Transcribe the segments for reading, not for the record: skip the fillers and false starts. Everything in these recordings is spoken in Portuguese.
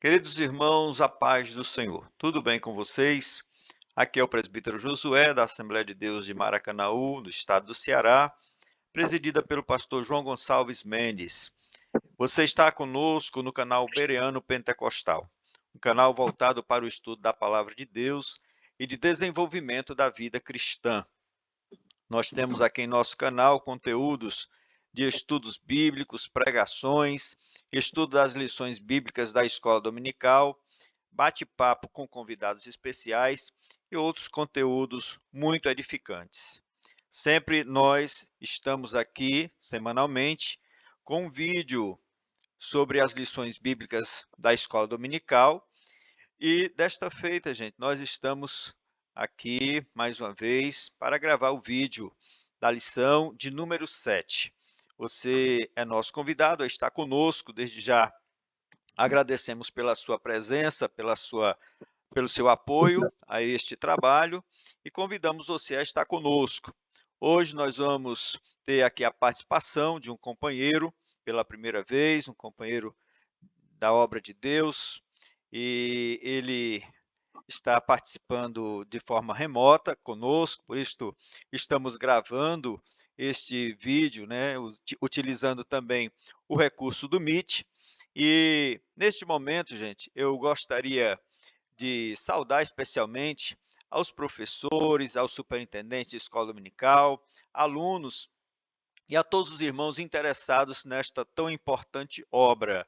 Queridos irmãos, a paz do Senhor. Tudo bem com vocês? Aqui é o presbítero Josué, da Assembleia de Deus de Maracanaú, no estado do Ceará, presidida pelo pastor João Gonçalves Mendes. Você está conosco no canal Bereano Pentecostal, um canal voltado para o estudo da palavra de Deus e de desenvolvimento da vida cristã. Nós temos aqui em nosso canal conteúdos de estudos bíblicos, pregações, estudo das lições bíblicas da escola dominical, bate-papo com convidados especiais e outros conteúdos muito edificantes. Sempre nós estamos aqui, semanalmente, com um vídeo sobre as lições bíblicas da escola dominical. E desta feita, gente, nós estamos aqui mais uma vez para gravar o vídeo da lição de número 7. Você é nosso convidado a estar conosco. Desde já agradecemos pela sua presença, pelo seu apoio a este trabalho e convidamos você a estar conosco. Hoje nós vamos ter aqui a participação de um companheiro pela primeira vez, um companheiro da obra de Deus, e ele está participando de forma remota conosco, por isso estamos gravando este vídeo, né, utilizando também o recurso do Meet. E neste momento, gente, eu gostaria de saudar especialmente aos professores, aos superintendentes de escola dominical, alunos e a todos os irmãos interessados nesta tão importante obra.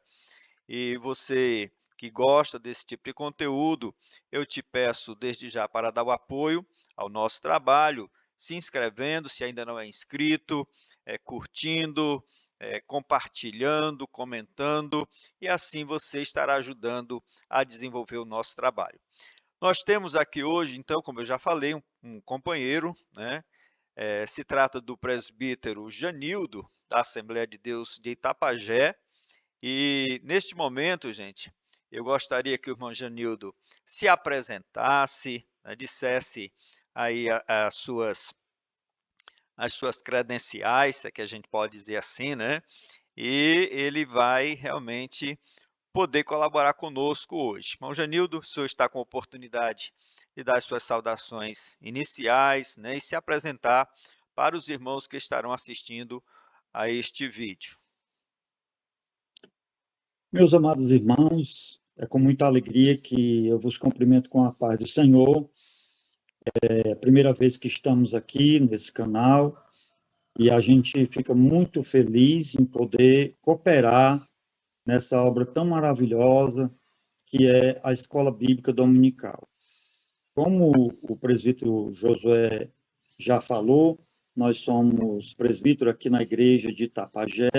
E você que gosta desse tipo de conteúdo, eu te peço desde já para dar o apoio ao nosso trabalho, se inscrevendo, se ainda não é inscrito, curtindo, compartilhando, comentando, e assim você estará ajudando a desenvolver o nosso trabalho. Nós temos aqui hoje, então, como eu já falei, um companheiro, né? Se trata do presbítero Janildo, da Assembleia de Deus de Itapajé, e neste momento, gente, eu gostaria que o irmão Janildo se apresentasse, né, dissesse aí as suas credenciais, se é que a gente pode dizer assim, né? E ele vai realmente poder colaborar conosco hoje. Irmão Janildo, o senhor está com a oportunidade de dar as suas saudações iniciais, né, e se apresentar para os irmãos que estarão assistindo a este vídeo. Meus amados irmãos, é com muita alegria que eu vos cumprimento com a paz do Senhor. É a primeira vez que estamos aqui nesse canal e a gente fica muito feliz em poder cooperar nessa obra tão maravilhosa que é a Escola Bíblica Dominical. Como o presbítero Josué já falou, nós somos presbítero aqui na igreja de Itapajé,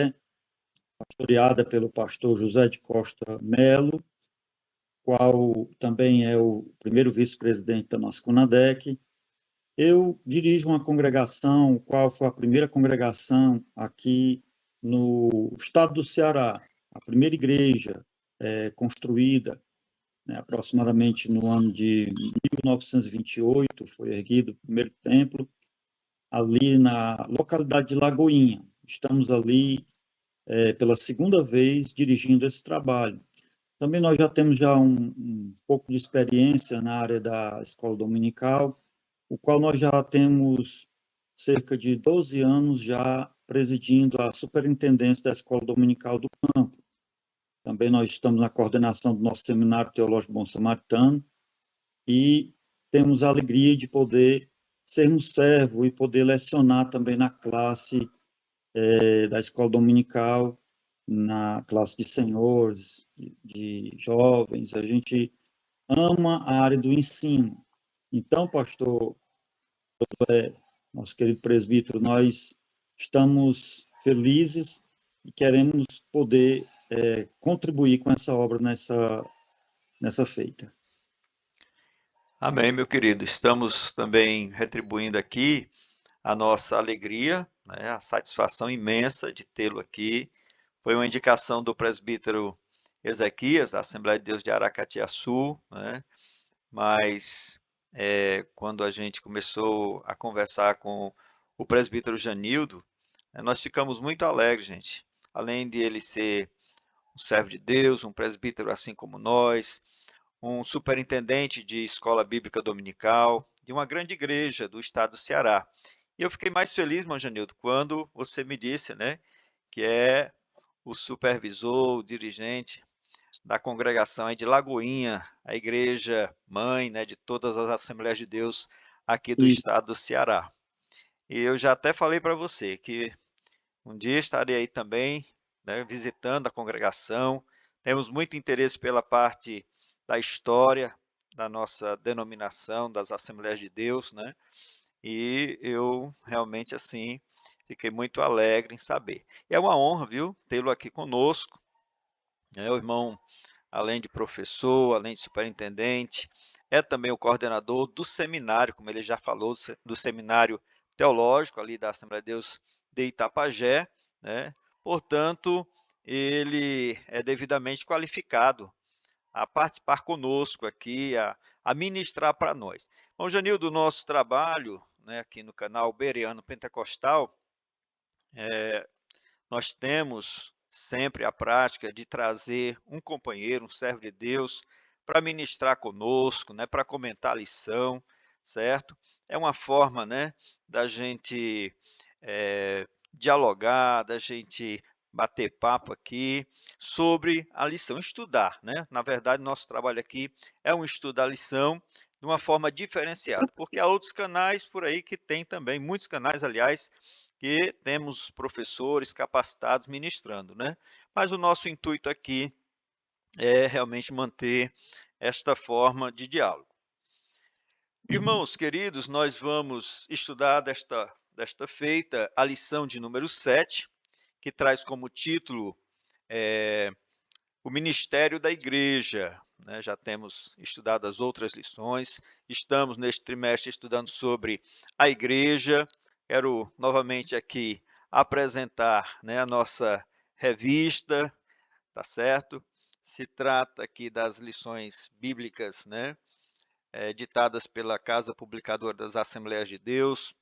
pastoreada pelo pastor José de Costa Melo, qual também é o primeiro vice-presidente da nossa CONADEC. Eu dirijo uma congregação, qual foi a primeira congregação aqui no estado do Ceará, a primeira igreja construída, né, aproximadamente no ano de 1928, foi erguido o primeiro templo, ali na localidade de Lagoinha. Estamos ali pela segunda vez dirigindo esse trabalho. Também nós já temos um pouco de experiência na área da escola dominical, o qual nós já temos cerca de 12 anos já presidindo a superintendência da escola dominical do campo. Também nós estamos na coordenação do nosso seminário teológico Bom Samaritano e temos a alegria de poder sermos servo e poder lecionar também na classe da escola dominical, na classe de senhores, de jovens. A gente ama a área do ensino. Então, pastor, nosso querido presbítero, nós estamos felizes e queremos poder contribuir com essa obra nessa feita. Amém, meu querido. Estamos também retribuindo aqui a nossa alegria, né, a satisfação imensa de tê-lo aqui. Foi uma indicação do presbítero Ezequias, da Assembleia de Deus de Aracatiaçu, né? Mas quando a gente começou a conversar com o presbítero Janildo, nós ficamos muito alegres, gente. Além de ele ser um servo de Deus, um presbítero assim como nós, um superintendente de escola bíblica dominical, de uma grande igreja do estado do Ceará. E eu fiquei mais feliz, Manjanildo, quando você me disse, né, que é o supervisor, o dirigente da congregação aí de Lagoinha, a igreja mãe, né, de todas as Assembleias de Deus aqui do E, estado do Ceará. E eu já até falei para você que um dia estarei aí também, né, visitando a congregação. Temos muito interesse pela parte da história da nossa denominação, das Assembleias de Deus, né? E eu realmente assim fiquei muito alegre em saber. E é uma honra, viu, tê-lo aqui conosco, né? O irmão, além de professor, além de superintendente, é também o coordenador do seminário, como ele já falou, do seminário teológico ali da Assembleia de Deus de Itapajé, né? Portanto, ele é devidamente qualificado a participar conosco aqui, a ministrar para nós. Bom, Janil, do nosso trabalho, né, aqui no canal Bereano Pentecostal, nós temos sempre a prática de trazer um companheiro, um servo de Deus, para ministrar conosco, né, para comentar a lição, certo? É uma forma, né, da gente dialogar, da gente bater papo aqui sobre a lição, estudar, né? Na verdade, nosso trabalho aqui é um estudo da lição de uma forma diferenciada, porque há outros canais por aí que tem também, muitos canais, aliás, que temos professores capacitados ministrando, né? Mas o nosso intuito aqui é realmente manter esta forma de diálogo. Irmãos queridos, nós vamos estudar desta feita a lição de número 7, que traz como título o ministério da igreja. Né? Já temos estudado as outras lições, estamos neste trimestre estudando sobre a igreja. Quero novamente aqui apresentar, né, a nossa revista, tá certo? Se trata aqui das lições bíblicas, né, ditadas pela Casa Publicadora das Assembleias de Deus.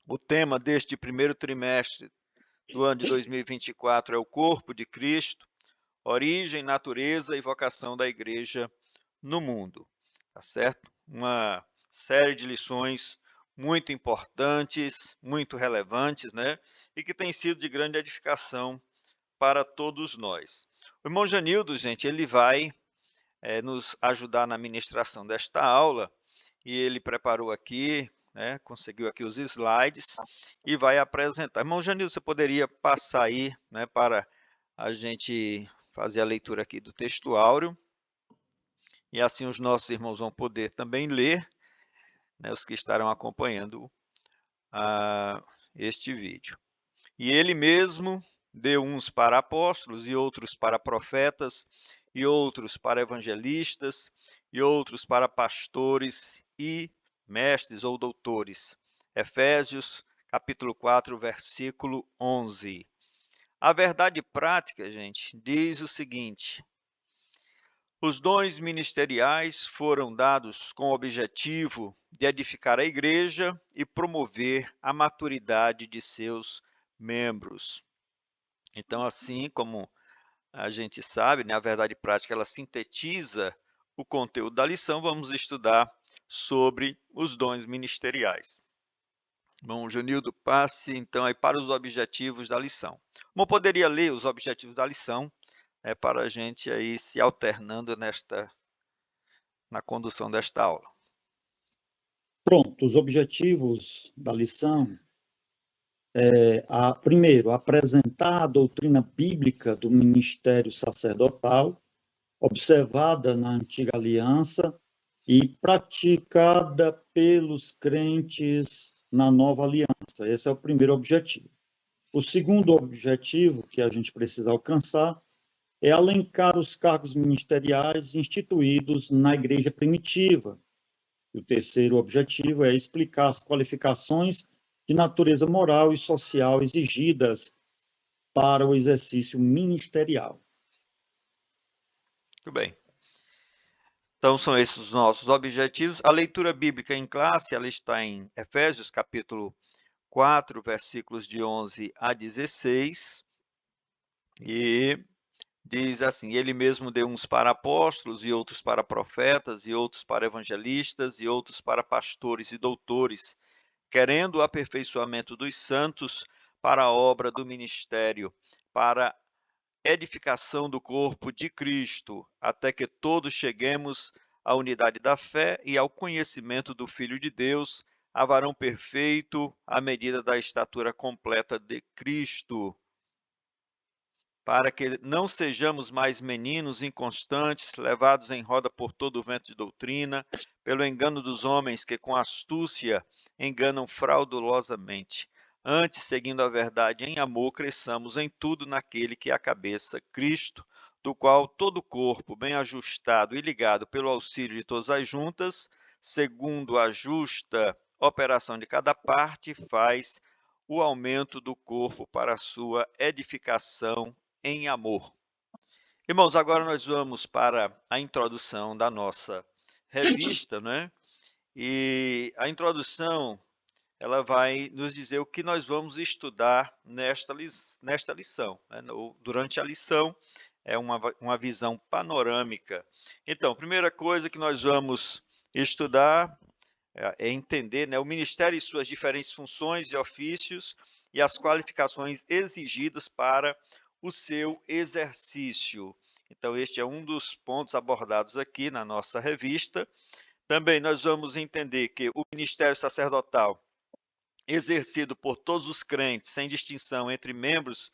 O tema deste primeiro trimestre do ano de 2024 é o corpo de Cristo, origem, natureza e vocação da igreja no mundo, tá certo? Uma série de lições muito importantes, muito relevantes, né? E que tem sido de grande edificação para todos nós. O irmão Janildo, gente, ele vai nos ajudar na ministração desta aula e ele preparou aqui, né? Conseguiu aqui os slides e vai apresentar. Irmão Janildo, você poderia passar aí, né? Para a gente fazer a leitura aqui do texto áureo, e assim os nossos irmãos vão poder também ler, né, os que estarão acompanhando este vídeo. E ele mesmo deu uns para apóstolos, e outros para profetas, e outros para evangelistas, e outros para pastores e mestres ou doutores. Efésios, capítulo 4, versículo 11. A verdade prática, gente, diz o seguinte: os dons ministeriais foram dados com o objetivo de edificar a igreja e promover a maturidade de seus membros. Então, assim como a gente sabe, né, a verdade prática ela sintetiza o conteúdo da lição, vamos estudar sobre os dons ministeriais. Bom, Junildo, passe então aí para os objetivos da lição. Como poderia ler os objetivos da lição, para a gente aí se alternando na condução desta aula. Pronto, os objetivos da lição primeiro, apresentar a doutrina bíblica do ministério sacerdotal, observada na Antiga Aliança e praticada pelos crentes na Nova Aliança. Esse é o primeiro objetivo. O segundo objetivo que a gente precisa alcançar é alencar os cargos ministeriais instituídos na igreja primitiva. E o terceiro objetivo é explicar as qualificações de natureza moral e social exigidas para o exercício ministerial. Muito bem. Então, são esses os nossos objetivos. A leitura bíblica em classe, ela está em Efésios, capítulo 4, versículos de 11 a 16. E Diz assim: Ele mesmo deu uns para apóstolos, e outros para profetas, e outros para evangelistas, e outros para pastores e doutores, querendo o aperfeiçoamento dos santos para a obra do ministério, para edificação do corpo de Cristo, até que todos cheguemos à unidade da fé e ao conhecimento do Filho de Deus, a varão perfeito, à medida da estatura completa de Cristo, para que não sejamos mais meninos inconstantes, levados em roda por todo o vento de doutrina, pelo engano dos homens que com astúcia enganam fraudulosamente. Antes, seguindo a verdade em amor, cresçamos em tudo naquele que é a cabeça, Cristo, do qual todo o corpo, bem ajustado e ligado pelo auxílio de todas as juntas, segundo a justa operação de cada parte, faz o aumento do corpo para a sua edificação em amor. Irmãos, agora nós vamos para a introdução da nossa revista, né? E a introdução, ela vai nos dizer o que nós vamos estudar nesta lição, né? Durante a lição, é uma visão panorâmica. Então, primeira coisa que nós vamos estudar é entender, né, o ministério e suas diferentes funções e ofícios e as qualificações exigidas para o seu exercício. Então, este é um dos pontos abordados aqui na nossa revista. Também nós vamos entender que o ministério sacerdotal, exercido por todos os crentes, sem distinção entre membros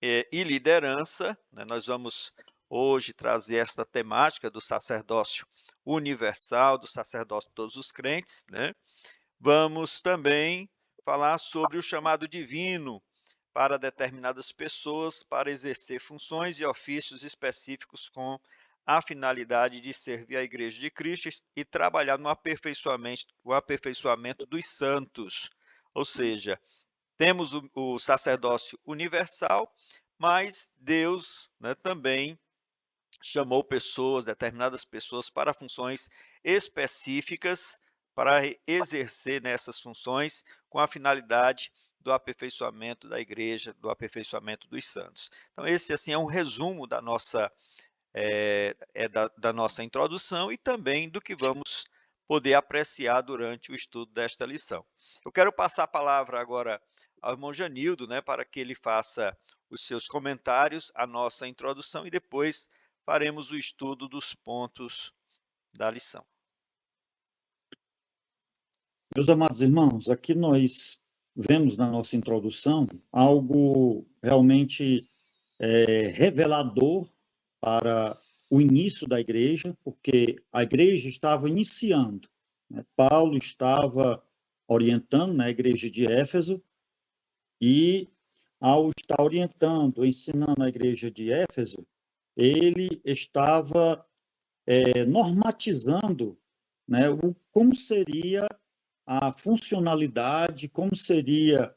e liderança, né, nós vamos hoje trazer esta temática do sacerdócio universal, do sacerdócio de todos os crentes, né? Vamos também falar sobre o chamado divino para determinadas pessoas para exercer funções e ofícios específicos com a finalidade de servir a Igreja de Cristo e trabalhar no aperfeiçoamento dos santos. Ou seja, temos o sacerdócio universal, mas Deus, né, também chamou pessoas, determinadas pessoas, para funções específicas, para exercer nessas funções com a finalidade do aperfeiçoamento da igreja, do aperfeiçoamento dos santos. Então, esse assim é um resumo da nossa, da nossa introdução e também do que vamos poder apreciar durante o estudo desta lição. Eu quero passar a palavra agora ao irmão Janildo, né, para que ele faça os seus comentários, a nossa introdução e depois faremos o estudo dos pontos da lição. Meus amados irmãos, aqui nós vemos na nossa introdução algo realmente revelador para o início da igreja, porque a igreja estava iniciando, né? Paulo estava orientando na igreja de Éfeso e, ao estar orientando, ensinando a igreja de Éfeso, ele estava normatizando, né, como seria a funcionalidade, como seria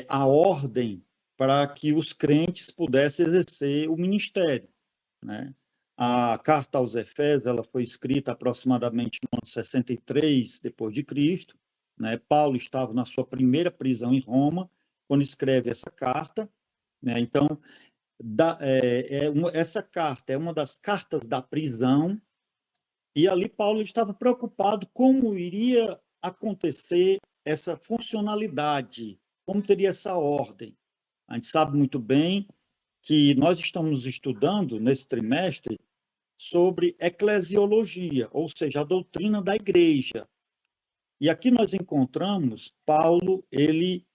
a ordem para que os crentes pudessem exercer o ministério, né? A carta aos Efésios, ela foi escrita aproximadamente no ano 63 depois de Cristo, né? Paulo estava na sua primeira prisão em Roma quando escreve essa carta, né? Então, essa carta é uma das cartas da prisão, e ali Paulo estava preocupado como iria acontecer essa funcionalidade, como teria essa ordem. A gente sabe muito bem que nós estamos estudando nesse trimestre sobre eclesiologia, ou seja, a doutrina da igreja. E aqui nós encontramos Paulo, ele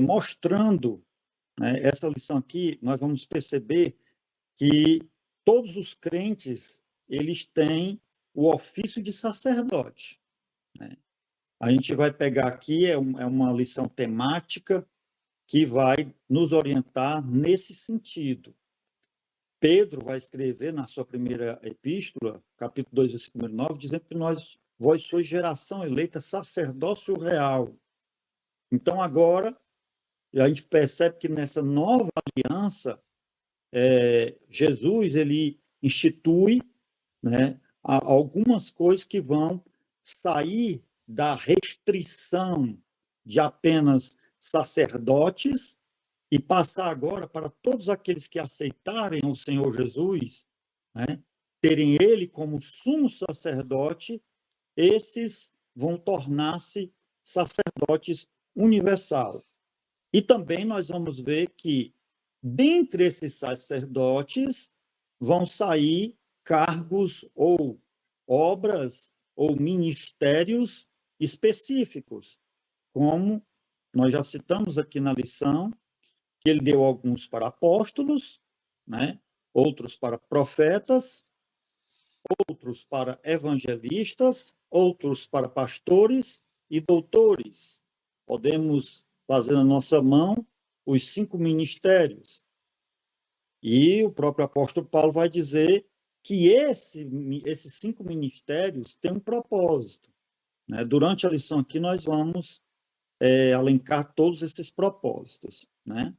mostrando, né, essa lição aqui, nós vamos perceber que todos os crentes, eles têm o ofício de sacerdote, né? A gente vai pegar aqui, é uma lição temática que vai nos orientar nesse sentido. Pedro vai escrever na sua primeira epístola, capítulo 2, versículo 9, dizendo que vós sois geração eleita, sacerdócio real. Então, agora, a gente percebe que nessa nova aliança, Jesus, ele institui, né, algumas coisas que vão sair da restrição de apenas sacerdotes e passar agora para todos aqueles que aceitarem o Senhor Jesus, né, terem ele como sumo sacerdote, esses vão tornar-se sacerdotes universal. E também nós vamos ver que, dentre esses sacerdotes, vão sair cargos ou obras ou ministérios específicos, como nós já citamos aqui na lição, que ele deu alguns para apóstolos, né? Outros para profetas, outros para evangelistas, outros para pastores e doutores. Podemos fazer na nossa mão os 5 ministérios. E o próprio apóstolo Paulo vai dizer que esses 5 ministérios têm um propósito, né? Durante a lição aqui, nós vamos alencar todos esses propósitos, né?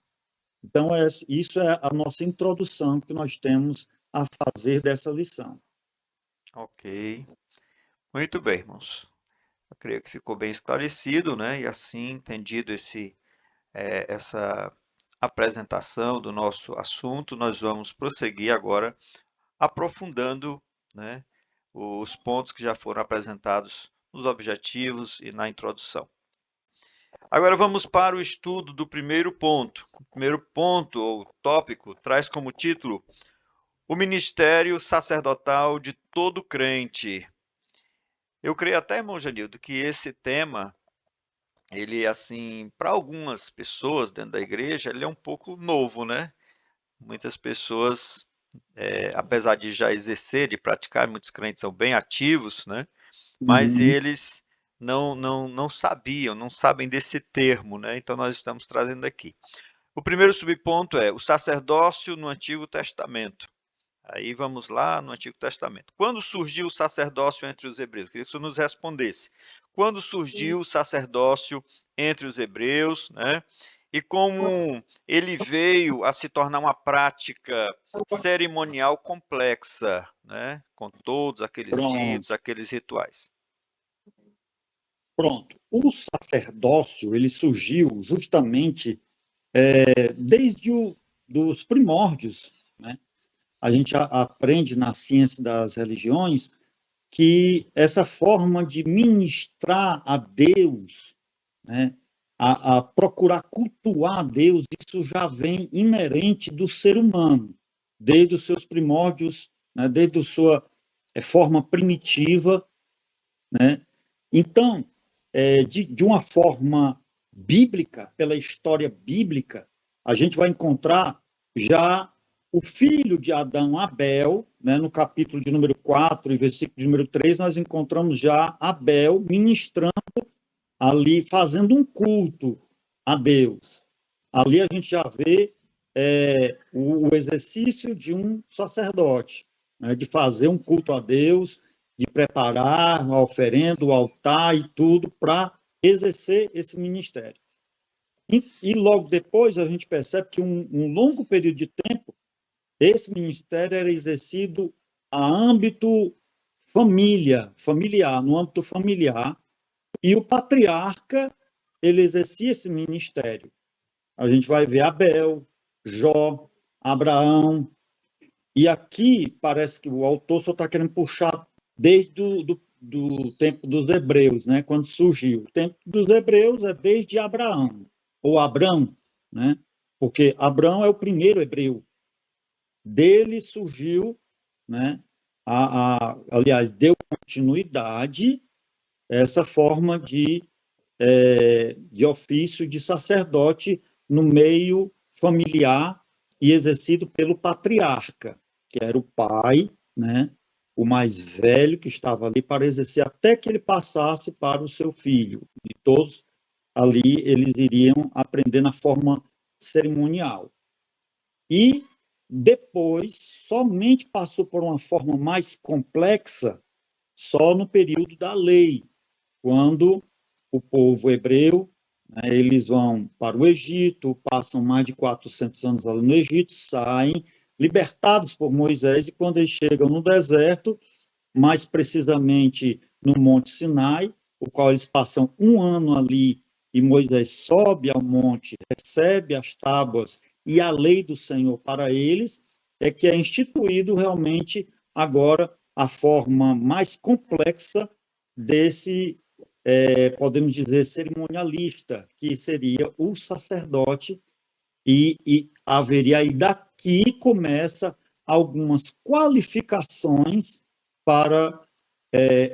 Então, isso é a nossa introdução que nós temos a fazer dessa lição. Ok. Muito bem, irmãos. Eu creio que ficou bem esclarecido, né? E assim, entendido essa apresentação do nosso assunto, nós vamos prosseguir agora aprofundando, né, os pontos que já foram apresentados nos objetivos e na introdução. Agora vamos para o estudo do primeiro ponto. O primeiro ponto, ou tópico, traz como título o ministério sacerdotal de todo crente. Eu creio até, irmão Janildo, que esse tema, ele, assim, para algumas pessoas dentro da igreja, ele é um pouco novo, né? Muitas pessoas, apesar de já exercer e praticar, muitos crentes são bem ativos, né? Mas Uhum. eles não sabiam, não sabem desse termo, né? Então nós estamos trazendo aqui. O primeiro subponto é o sacerdócio no Antigo Testamento. Aí vamos lá no Antigo Testamento. Quando surgiu o sacerdócio entre os hebreus? Queria que o senhor nos respondesse. Quando surgiu o sacerdócio entre os hebreus, né? E como ele veio a se tornar uma prática cerimonial complexa, né? Com todos aqueles ritos, Pronto, aqueles rituais. pronto. O sacerdócio, ele surgiu justamente desde dos primórdios, né? A gente aprende na ciência das religiões que essa forma de ministrar a Deus, né, a procurar cultuar a Deus, isso já vem inerente do ser humano, desde os seus primórdios, né, desde a sua forma primitiva, né? Então, de uma forma bíblica, pela história bíblica, a gente vai encontrar já o filho de Adão, Abel, né, no capítulo de número 4 e versículo de número 3, nós encontramos já Abel ministrando ali, fazendo um culto a Deus. Ali a gente já vê o exercício de um sacerdote, né, de fazer um culto a Deus, de preparar a oferenda, o altar e tudo para exercer esse ministério. E logo depois a gente percebe que um longo período de tempo, esse ministério era exercido a âmbito familiar, no âmbito familiar, e o patriarca, ele exercia esse ministério. A gente vai ver Abel, Jó, Abraão, e aqui parece que o autor só está querendo puxar desde do tempo dos hebreus, né? Quando surgiu. O tempo dos hebreus é desde Abraão, ou Abrão, né? Porque Abrão é o primeiro hebreu. Dele surgiu, né? Aliás, deu continuidade essa forma de ofício de sacerdote no meio familiar e exercido pelo patriarca, que era o pai, né, o mais velho que estava ali para exercer até que ele passasse para o seu filho. E todos ali eles iriam aprender na forma cerimonial. E depois, somente passou por uma forma mais complexa só no período da lei, quando o povo hebreu, né, eles vão para o Egito, passam mais de 400 anos ali no Egito, saem libertados por Moisés, e quando eles chegam no deserto, mais precisamente no Monte Sinai, o qual eles passam um ano ali, e Moisés sobe ao monte, recebe as tábuas e a lei do Senhor para eles, é que é instituído realmente agora a forma mais complexa desse, podemos dizer, cerimonialista, que seria o sacerdote, e haveria aí daqui começa algumas qualificações para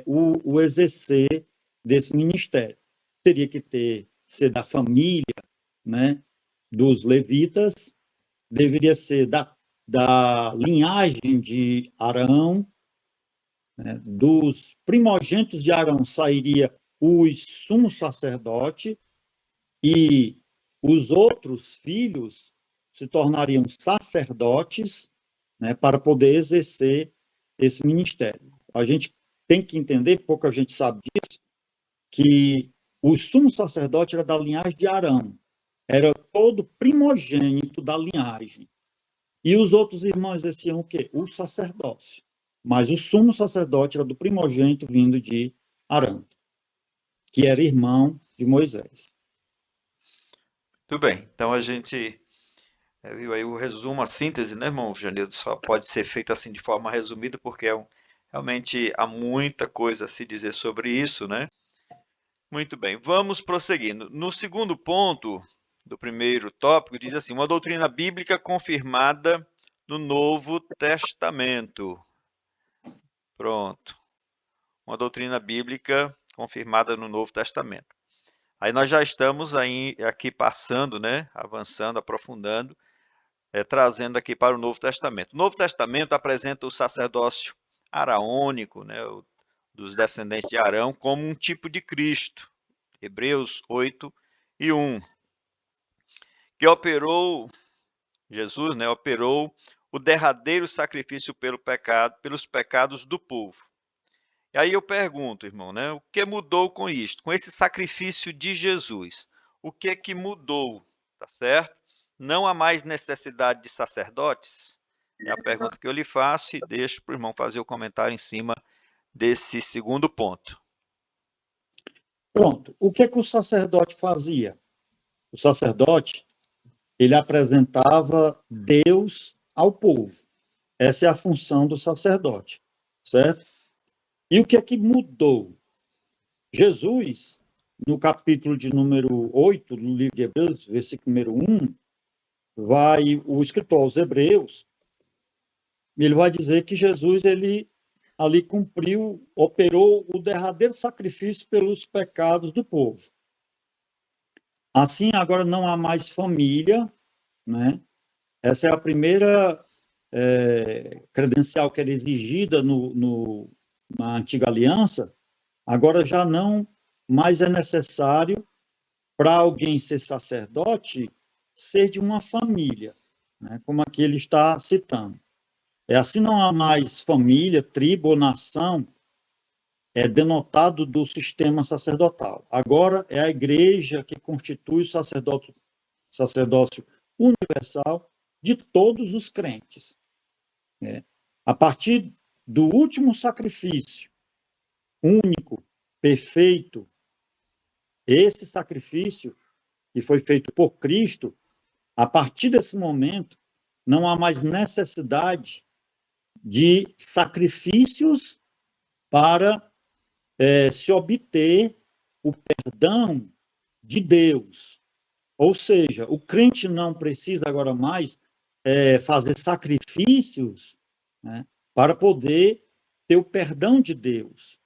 o exercer desse ministério. Teria que ser da família, né, dos levitas, deveria ser da linhagem de Arão, né, dos primogênitos de Arão sairia os sumos sacerdote e os outros filhos se tornariam sacerdotes, né, para poder exercer esse ministério. A gente tem que entender, pouca gente sabe disso, que o sumo sacerdote era da linhagem de Arão, era todo primogênito da linhagem. E os outros irmãos exerciam o quê? O sacerdócio. Mas o sumo sacerdote era do primogênito vindo de Arão, que era irmão de Moisés. Tudo bem. Então a gente viu aí o resumo, a síntese, né, irmão Janildo? Só pode ser feito assim de forma resumida, porque realmente há muita coisa a se dizer sobre isso, né? Muito bem, vamos prosseguindo. No segundo ponto do primeiro tópico, diz assim: uma doutrina bíblica confirmada no Novo Testamento. Pronto. Uma doutrina bíblica confirmada no Novo Testamento. Aí nós já estamos aí, aqui passando, né, avançando, aprofundando, trazendo aqui para o Novo Testamento. O Novo Testamento apresenta o sacerdócio araônico, né, dos descendentes de Arão, como um tipo de Cristo. Hebreus 8:1, que operou, Jesus, né, operou o derradeiro sacrifício pelos pecados do povo. E aí eu pergunto, irmão, né, o que mudou com isto? Com esse sacrifício de Jesus, o que é que mudou? Tá certo? Não há mais necessidade de sacerdotes? É a pergunta que eu lhe faço e deixo para o irmão fazer o comentário em cima desse segundo ponto. Pronto. O que o sacerdote fazia? O sacerdote, ele apresentava Deus ao povo. Essa é a função do sacerdote, certo? E o que é que mudou? Jesus, no capítulo de número 8 do livro de Hebreus, versículo número 1, o escritor aos Hebreus, ele vai dizer que Jesus, ele ali cumpriu, operou o derradeiro sacrifício pelos pecados do povo. Assim, agora não há mais família, né? Essa é a primeira credencial que era exigida na antiga aliança. Agora já não mais é necessário para alguém ser sacerdote ser de uma família, né? Como aqui ele está citando. Assim não há mais família, tribo ou nação denotado do sistema sacerdotal. Agora é a igreja que constitui o sacerdócio universal de todos os crentes. A partir do último sacrifício, único, perfeito, esse sacrifício que foi feito por Cristo, a partir desse momento, não há mais necessidade de sacrifícios para se obter o perdão de Deus. Ou seja, o crente não precisa agora mais fazer sacrifícios, né, para poder ter o perdão de Deus.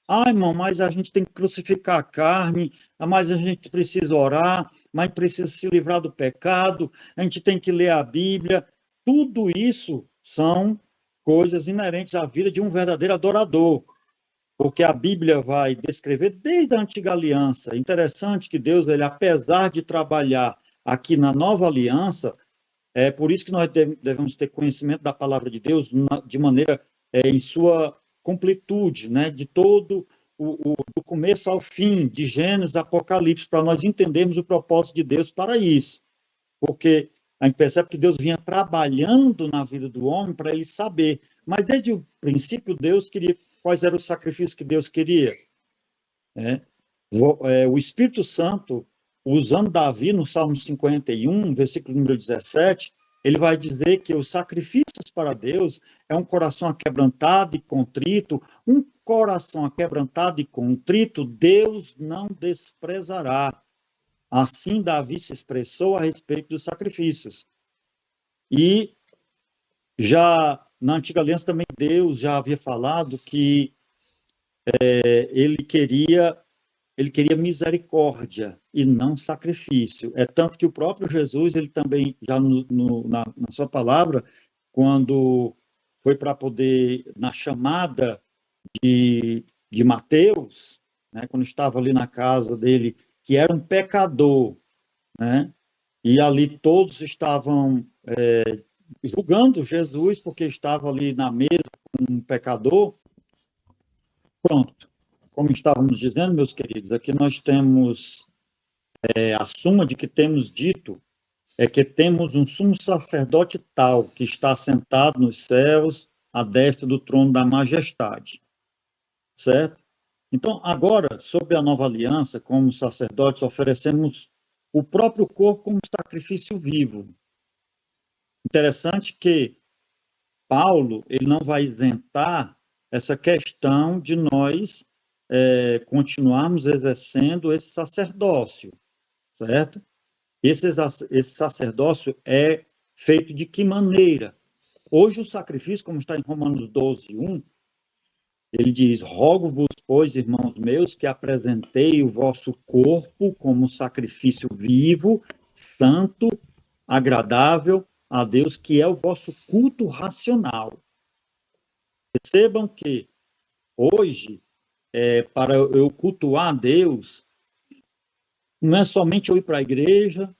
Ah, irmão, mas a gente tem que crucificar a carne, mas a gente precisa orar, mas precisa se livrar do pecado, a gente tem que ler a Bíblia. Tudo isso são coisas inerentes à vida de um verdadeiro adorador, porque a Bíblia vai descrever desde a antiga aliança. Interessante que Deus, ele, apesar de trabalhar aqui na nova aliança, é por isso que nós devemos ter conhecimento da palavra de Deus de maneira em sua completude, né? De todo do começo ao fim, de Gênesis, Apocalipse, para nós entendermos o propósito de Deus para isso. Porque a gente percebe que Deus vinha trabalhando na vida do homem para ele saber. Mas desde o princípio, Deus queria. Quais eram os sacrifícios que Deus queria? O Espírito Santo usando Davi no Salmo 51, versículo número 17, ele vai dizer que os sacrifícios para Deus é um coração aquebrantado e contrito, um coração aquebrantado e contrito, Deus não desprezará. Assim, Davi se expressou a respeito dos sacrifícios. E já na Antiga Aliança também Deus já havia falado que ele queria misericórdia e não sacrifício. É tanto que o próprio Jesus, ele também, já na sua palavra, quando foi para poder, na chamada de Mateus, né, quando estava ali na casa dele, que era um pecador, né, e ali todos estavam julgando Jesus porque estava ali na mesa com um pecador. Pronto. Como estávamos dizendo, meus queridos, aqui nós temos a suma de que temos dito é que temos um sumo sacerdote tal que está sentado nos céus à destra do trono da majestade, certo? Então, agora, sob a nova aliança, como sacerdotes, oferecemos o próprio corpo como sacrifício vivo. Interessante que Paulo, ele não vai isentar essa questão de nós continuarmos exercendo esse sacerdócio, certo? Esse sacerdócio é feito de que maneira? Hoje o sacrifício, como está em Romanos 12, 1, ele diz, rogo-vos, pois, irmãos meus, que apresentei o vosso corpo como sacrifício vivo, santo, agradável a Deus, que é o vosso culto racional. Percebam que hoje, para eu cultuar a Deus, não é somente eu ir para a igreja,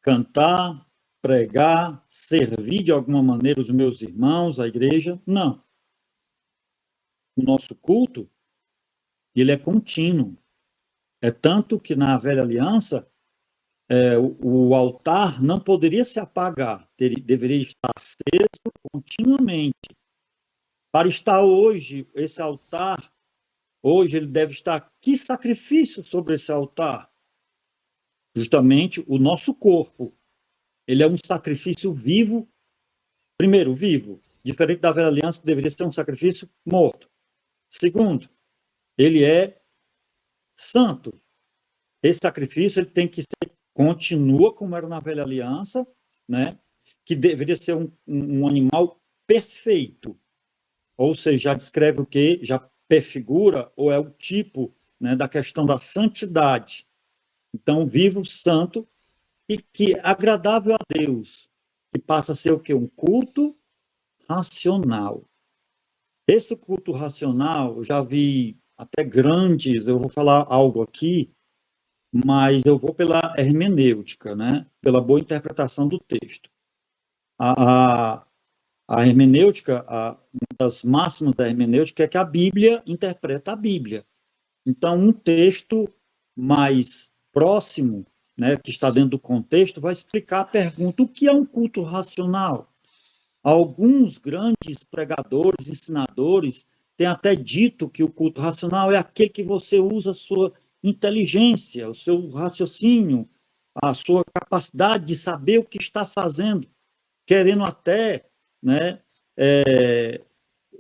cantar, pregar, servir de alguma maneira os meus irmãos, a igreja, não. O nosso culto, ele é contínuo. É tanto que na velha aliança, o altar não poderia se apagar, deveria estar aceso continuamente. Para estar hoje, esse altar, hoje ele deve estar, que sacrifício sobre esse altar? Justamente o nosso corpo. Ele é um sacrifício vivo, primeiro, vivo, diferente da velha aliança, que deveria ser um sacrifício morto. Segundo, ele é santo. Esse sacrifício ele tem que ser, continua como era na velha aliança, né? Que deveria ser um animal perfeito. Ou seja, já descreve o quê? Já perfigura, ou é o tipo, né, da questão da santidade. Então, vivo, santo, e que é agradável a Deus, que passa a ser o quê? Um culto racional. Esse culto racional, eu já vi até grandes, eu vou falar algo aqui, mas eu vou pela hermenêutica, né? Pela boa interpretação do texto. A hermenêutica, uma das máximas da hermenêutica é que a Bíblia interpreta a Bíblia. Então, um texto mais próximo, né, que está dentro do contexto, vai explicar a pergunta: o que é um culto racional? Alguns grandes pregadores, ensinadores, têm até dito que o culto racional é aquele que você usa a sua inteligência, o seu raciocínio, a sua capacidade de saber o que está fazendo, querendo até, né,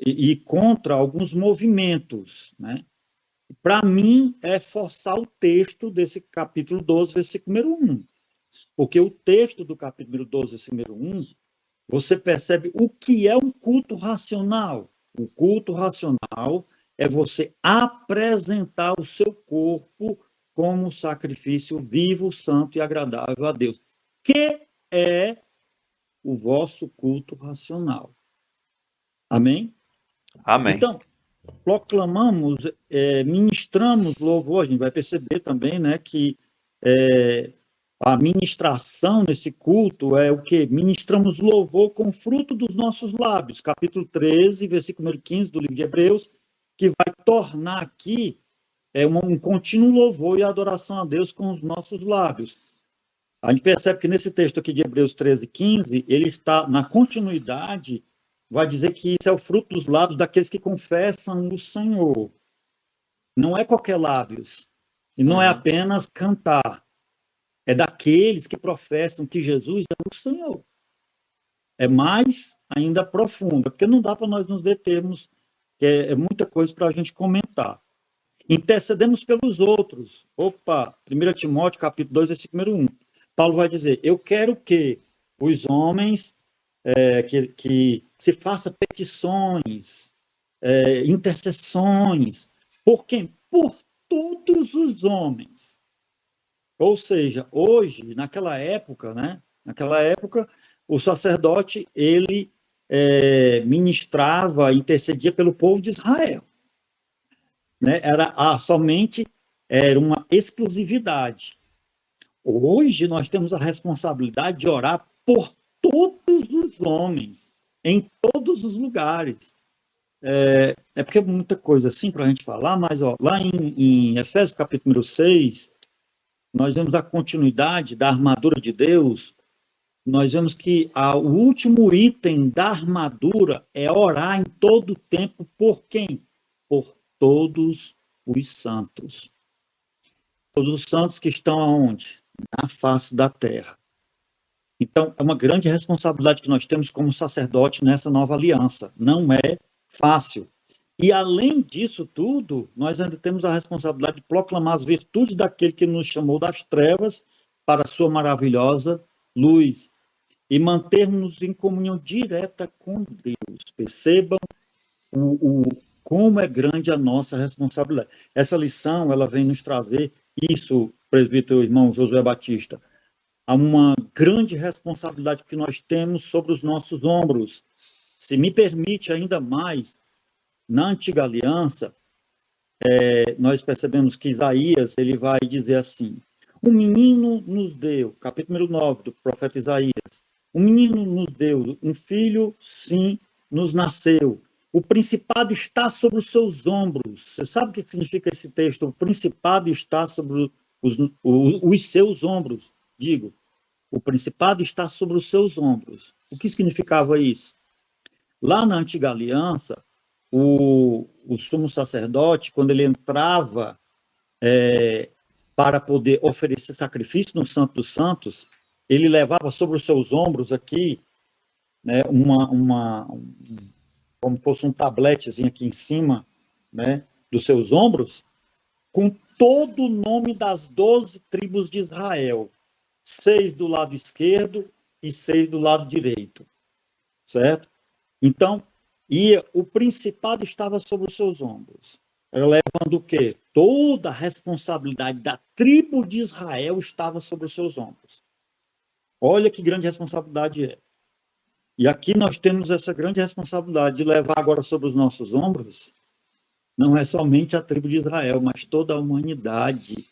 ir contra alguns movimentos, né? Para mim, é forçar o texto desse capítulo 12, versículo número 1. Porque o texto do capítulo 12, versículo número 1, você percebe o que é um culto racional. O culto racional é você apresentar o seu corpo como sacrifício vivo, santo e agradável a Deus, que é o vosso culto racional. Amém? Amém. Então, proclamamos, ministramos louvor, a gente vai perceber também, né, que a ministração nesse culto é o que? Ministramos louvor com fruto dos nossos lábios, capítulo 13, versículo número 15 do livro de Hebreus, que vai tornar aqui um contínuo louvor e adoração a Deus com os nossos lábios. A gente percebe que nesse texto aqui de Hebreus 13, 15, ele está na continuidade, vai dizer que isso é o fruto dos lábios daqueles que confessam o Senhor. Não é qualquer lábios. E não é apenas cantar. é daqueles que professam que Jesus é o Senhor. É mais ainda profunda, porque não dá para nós nos determos, que é muita coisa para a gente comentar. Intercedemos pelos outros. Opa, 1 Timóteo, capítulo 2, versículo 1. Paulo vai dizer, eu quero que os homens, que se façam petições, intercessões, por quem? Por todos os homens. Ou seja, hoje, naquela época, né? Naquela época, o sacerdote, ele ministrava, intercedia pelo povo de Israel, né? Somente era uma exclusividade. Hoje nós temos a responsabilidade de orar por todos os homens, em todos os lugares. Porque é muita coisa assim para a gente falar, mas ó, lá em Efésios capítulo 6, nós vemos a continuidade da armadura de Deus. Nós vemos que o último item da armadura é orar em todo tempo por quem? Por todos os santos. Todos os santos que estão aonde? Na face da terra. Então, é uma grande responsabilidade que nós temos como sacerdote nessa nova aliança. Não é fácil. E, além disso tudo, nós ainda temos a responsabilidade de proclamar as virtudes daquele que nos chamou das trevas para a sua maravilhosa luz e mantermos em comunhão direta com Deus. Percebam como é grande a nossa responsabilidade. Essa lição, ela vem nos trazer isso, presbítero irmão Josué Batista, há uma grande responsabilidade que nós temos sobre os nossos ombros. Se me permite ainda mais, na antiga aliança, nós percebemos que Isaías, ele vai dizer assim, um menino nos deu, capítulo 9 do profeta Isaías, um menino nos deu, um filho, sim, nos nasceu. O principado está sobre os seus ombros. Você sabe o que significa esse texto? O principado está sobre os seus ombros. Digo, o principado está sobre os seus ombros. O que significava isso? Lá na antiga aliança, o sumo sacerdote, quando ele entrava para poder oferecer sacrifício no Santo dos Santos, ele levava sobre os seus ombros aqui, né, como fosse um tabletezinho aqui em cima, né, dos seus ombros, com todo o nome das 12 tribos de Israel, 6 do lado esquerdo e 6 do lado direito, certo? Então, o principado estava sobre os seus ombros, levando o quê? Toda a responsabilidade da tribo de Israel estava sobre os seus ombros. Olha que grande responsabilidade é. E aqui nós temos essa grande responsabilidade de levar agora sobre os nossos ombros, não é somente a tribo de Israel, mas toda a humanidade.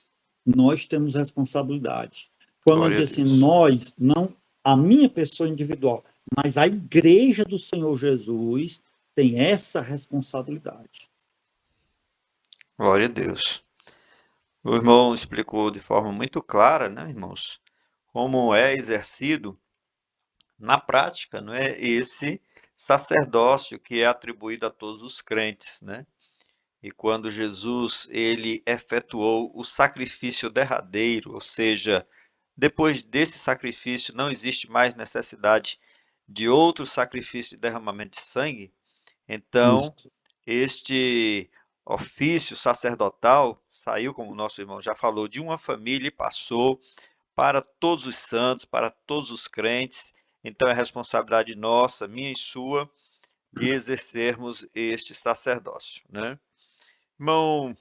Nós temos responsabilidade. Quando eu Glória a digo assim, Deus. nós, não a minha pessoa individual, mas a igreja do Senhor Jesus tem essa responsabilidade. Glória a Deus. O irmão explicou de forma muito clara, né, irmãos, como é exercido na prática, não é, esse sacerdócio que é atribuído a todos os crentes, né? E quando Jesus ele efetuou o sacrifício derradeiro, ou seja, depois desse sacrifício não existe mais necessidade de outro sacrifício de derramamento de sangue, então Isso. este ofício sacerdotal saiu, como o nosso irmão já falou, de uma família e passou para todos os santos, para todos os crentes. Então é responsabilidade nossa, minha e sua, de exercermos este sacerdócio, né? Irmão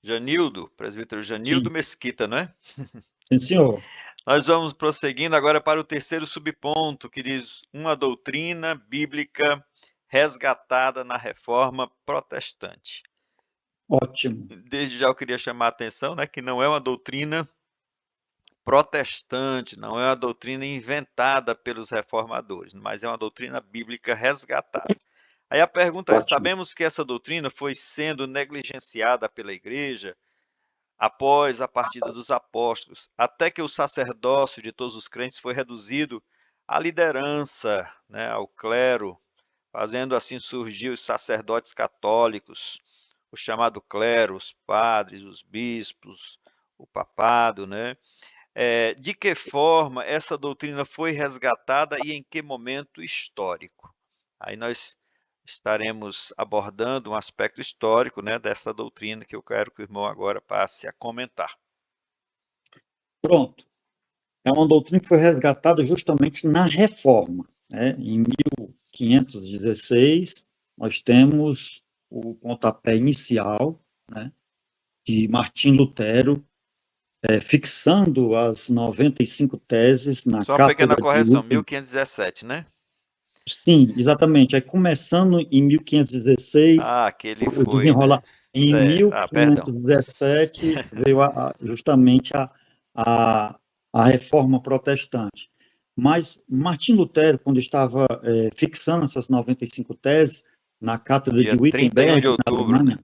Janildo, presbítero Janildo Sim, Mesquita, não é? sim, senhor. Nós vamos prosseguindo agora para o terceiro subponto, que diz uma doutrina bíblica resgatada na reforma protestante. Ótimo. Desde já eu queria chamar a atenção, né, que não é uma doutrina protestante, não é uma doutrina inventada pelos reformadores, mas é uma doutrina bíblica resgatada. Aí a pergunta é: Ótimo. sabemos que essa doutrina foi sendo negligenciada pela igreja após a partida dos apóstolos, até que o sacerdócio de todos os crentes foi reduzido à liderança, né, ao clero, fazendo assim surgir os sacerdotes católicos, o chamado clero, os padres, os bispos, o papado, né? De que forma essa doutrina foi resgatada e em que momento histórico? Aí nós estaremos abordando um aspecto histórico, né, dessa doutrina que eu quero que o irmão agora passe a comentar. Pronto. É uma doutrina que foi resgatada justamente na Reforma, né? Em 1516, nós temos o pontapé inicial, né, de Martim Lutero, fixando as 95 teses na Só uma pequena Cátedra de correção, Wittenberg. 1517, né? Sim, exatamente. Aí, começando em 1516, Ah, que ele o foi, né? desenrolar. Em Certo. Ah, perdão. 1517 veio justamente a, a reforma protestante. Mas Martim Lutero, quando estava fixando essas 95 teses na Cátedra de Dia 31 de Wittenberg, na outubro, né? Alemanha,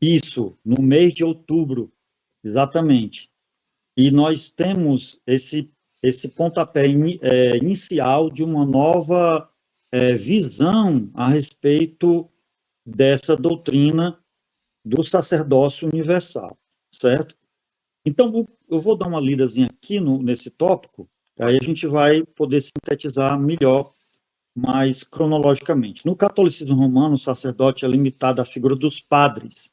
isso, no mês de outubro, exatamente. E nós temos esse pontapé inicial de uma nova visão a respeito dessa doutrina do sacerdócio universal, certo? Então, eu vou dar uma lidazinha aqui nesse tópico, aí a gente vai poder sintetizar melhor, mais cronologicamente. No catolicismo romano, o sacerdote é limitado à figura dos padres.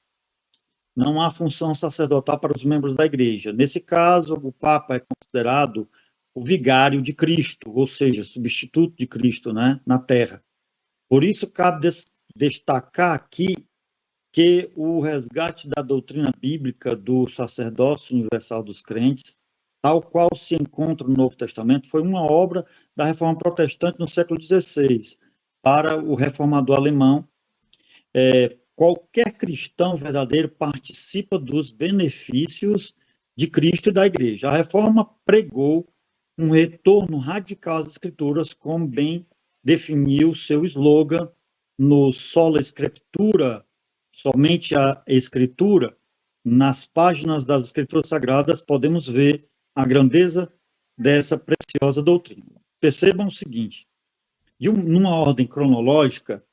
Não há função sacerdotal para os membros da igreja. Nesse caso, o Papa é considerado o vigário de Cristo, ou seja, substituto de Cristo, né, na Terra. Por isso, cabe destacar aqui que o resgate da doutrina bíblica do sacerdócio universal dos crentes, tal qual se encontra no Novo Testamento, foi uma obra da Reforma Protestante no século XVI, para o reformador alemão. Qualquer cristão verdadeiro participa dos benefícios de Cristo e da Igreja. A Reforma pregou um retorno radical às Escrituras, como bem definiu seu slogan no Sola Scriptura, somente a Escritura. Nas páginas das Escrituras Sagradas podemos ver a grandeza dessa preciosa doutrina. Percebam o seguinte, numa ordem cronológica,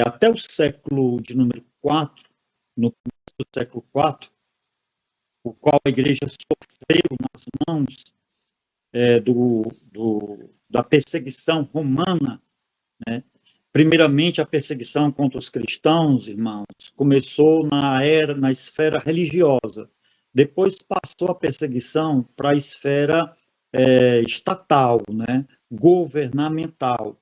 até o século de número 4, no começo do século 4, o qual a igreja sofreu nas mãos da perseguição romana, né? Primeiramente, a perseguição contra os cristãos, irmãos, começou na esfera religiosa. Depois passou a perseguição para a esfera estatal, né? Governamental,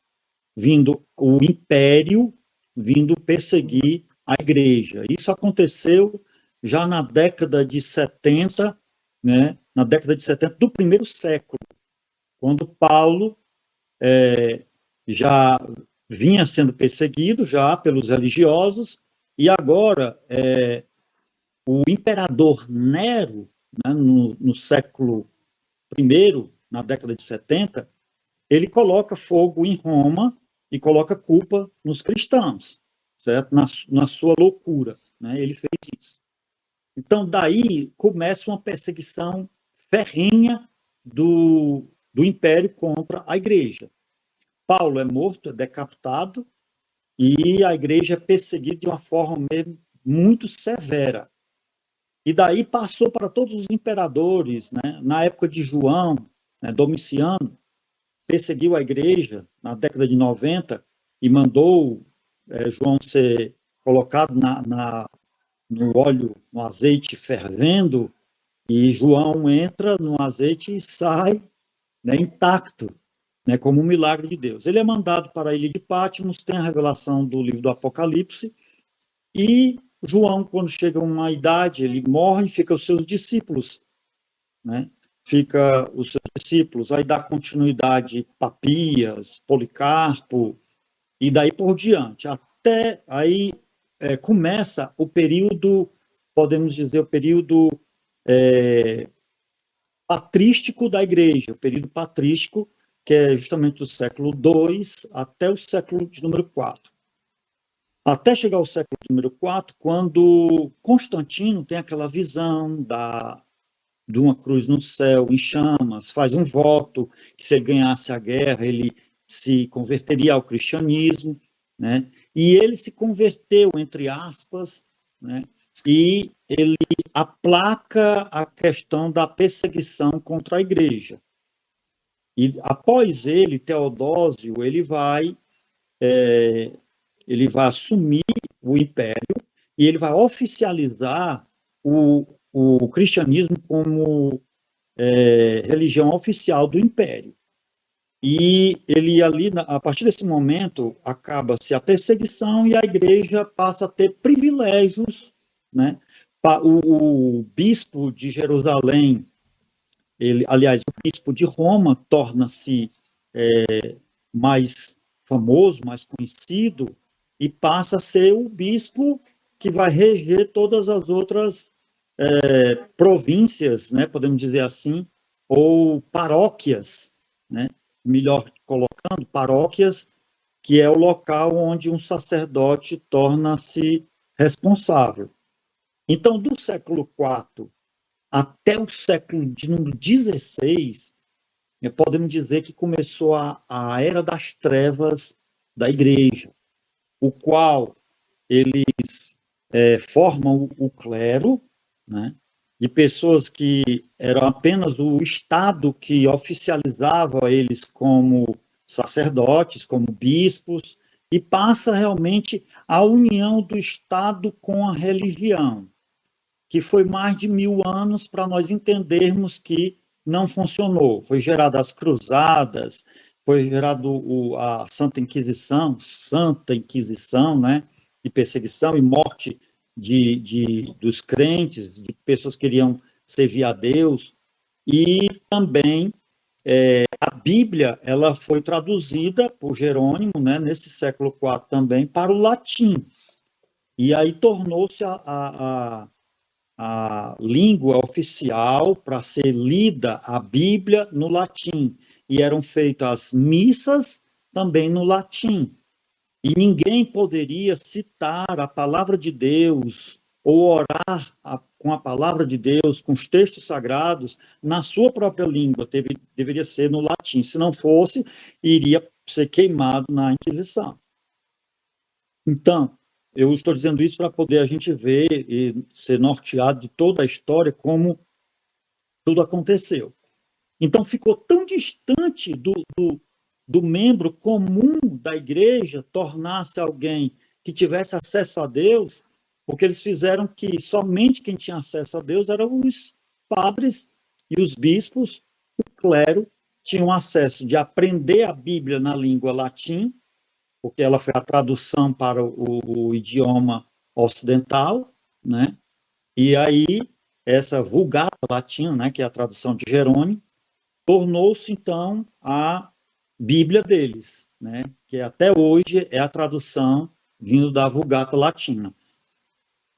vindo o império, vindo perseguir a igreja. Isso aconteceu já na década de 70, né? Na década de 70 do primeiro século, quando Paulo já vinha sendo perseguido já pelos religiosos, e agora o imperador Nero, né, no século I, na década de 70, ele coloca fogo em Roma e coloca culpa nos cristãos, certo? Na sua loucura, né? Ele fez isso. Então, daí começa uma perseguição ferrenha do império contra a igreja. Paulo é morto, é decapitado, e a igreja é perseguida de uma forma muito severa. E daí passou para todos os imperadores, né? Na época de João, né, Domiciano, perseguiu a igreja na década de 90 e mandou João ser colocado no óleo, no azeite fervendo, e João entra no azeite e sai, né, intacto, né, como um milagre de Deus. Ele é mandado para a ilha de Patmos, tem a revelação do livro do Apocalipse, e João, quando chega a uma idade, ele morre e fica os seus discípulos, né? Fica os seus discípulos, aí dá continuidade Papias, Policarpo, e daí por diante. Até aí começa o período, podemos dizer, o período patrístico da igreja, o período patrístico, que é justamente do século II até o século de número 4. Até chegar ao século de número 4, quando Constantino tem aquela visão de uma cruz no céu, em chamas, faz um voto que se ele ganhasse a guerra, ele se converteria ao cristianismo, né? E ele se converteu, entre aspas, né? e ele aplaca a questão da perseguição contra a igreja. E após ele, Teodósio, ele vai assumir o império e ele vai oficializar o cristianismo como religião oficial do império. E ele ali, a partir desse momento, acaba-se a perseguição e a igreja passa a ter privilégios, né? O bispo de Jerusalém, aliás, o bispo de Roma torna-se mais famoso, mais conhecido, e passa a ser o bispo que vai reger todas as outras províncias, né, podemos dizer assim, ou paróquias, né, melhor colocando, paróquias, que é o local onde um sacerdote torna-se responsável. Então, do século IV até o século de número 16, podemos dizer que começou a era das trevas da igreja, o qual eles formam o clero, né, de pessoas que eram apenas o Estado que oficializava eles como sacerdotes, como bispos, e passa realmente a união do Estado com a religião, que foi mais de 1000 anos para nós entendermos que não funcionou. Foi gerada as cruzadas, foi gerado a Santa Inquisição, né, de perseguição e morte dos crentes, de pessoas que queriam servir a Deus, e também a Bíblia ela foi traduzida por Jerônimo, né, nesse século IV também, para o latim, e aí tornou-se a língua oficial para ser lida a Bíblia no latim, e eram feitas as missas também no latim. E ninguém poderia citar a palavra de Deus ou orar com a palavra de Deus, com os textos sagrados, na sua própria língua, deveria ser no latim. Se não fosse, iria ser queimado na Inquisição. Então, eu estou dizendo isso para poder a gente ver e ser norteado de toda a história, como tudo aconteceu. Então, ficou tão distante do membro comum da igreja tornar-se alguém que tivesse acesso a Deus, porque eles fizeram que somente quem tinha acesso a Deus eram os padres e os bispos, o clero, tinham acesso de aprender a Bíblia na língua latim, porque ela foi a tradução para o idioma ocidental, né? E aí, essa Vulgata Latina, né, que é a tradução de Jerônimo, tornou-se, então, a Bíblia deles, né, que até hoje é a tradução vindo da Vulgata Latina.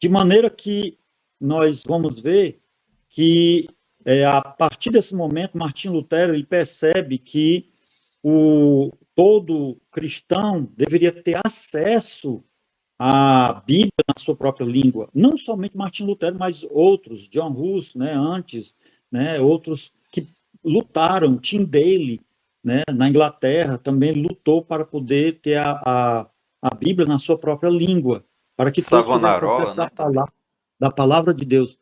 De maneira que nós vamos ver que, a partir desse momento, Martinho Lutero ele percebe que todo cristão deveria ter acesso à Bíblia na sua própria língua. Não somente Martinho Lutero, mas outros, John Hus, né, antes, né, outros que lutaram, Tyndale, né, na Inglaterra, também lutou para poder ter a Bíblia na sua própria língua, para que todos tivessem Savonarola, acesso né, da palavra de Deus.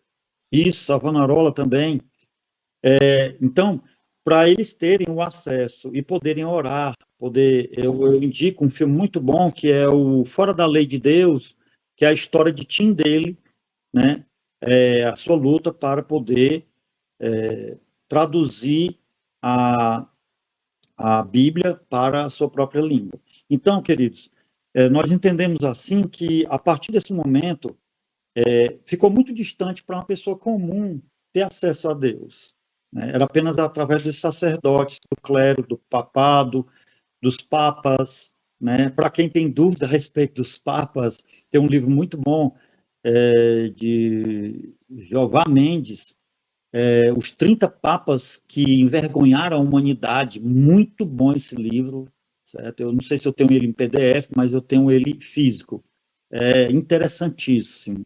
Isso, Savonarola também. Então, para eles terem o acesso e poderem orar, eu indico um filme muito bom, que é o Fora da Lei de Deus, que é a história de Tyndale, né? A sua luta para poder traduzir a Bíblia para a sua própria língua. Então, queridos, nós entendemos assim que, a partir desse momento, ficou muito distante para uma pessoa comum ter acesso a Deus, né? Era apenas através dos sacerdotes, do clero, do papado, dos papas, né? Para quem tem dúvida a respeito dos papas, tem um livro muito bom de Jeová Mendes, Os 30 Papas que Envergonharam a Humanidade. Muito bom esse livro, certo? Eu não sei se eu tenho ele em PDF, mas eu tenho ele físico. É interessantíssimo.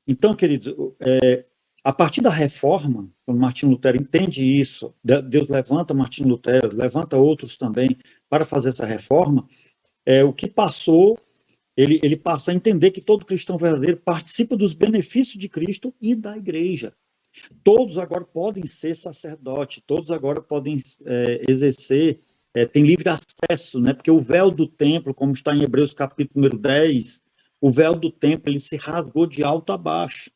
Então, queridos, a partir da reforma, quando Martinho Lutero entende isso, Deus levanta Martinho Lutero, levanta outros também para fazer essa reforma, o que passou, ele passa a entender que todo cristão verdadeiro participa dos benefícios de Cristo e da igreja. Todos agora podem ser sacerdote, todos agora podem exercer, tem livre acesso, né? Porque o véu do templo, como está em Hebreus capítulo número 10, o véu do templo ele se rasgou de alto a baixo.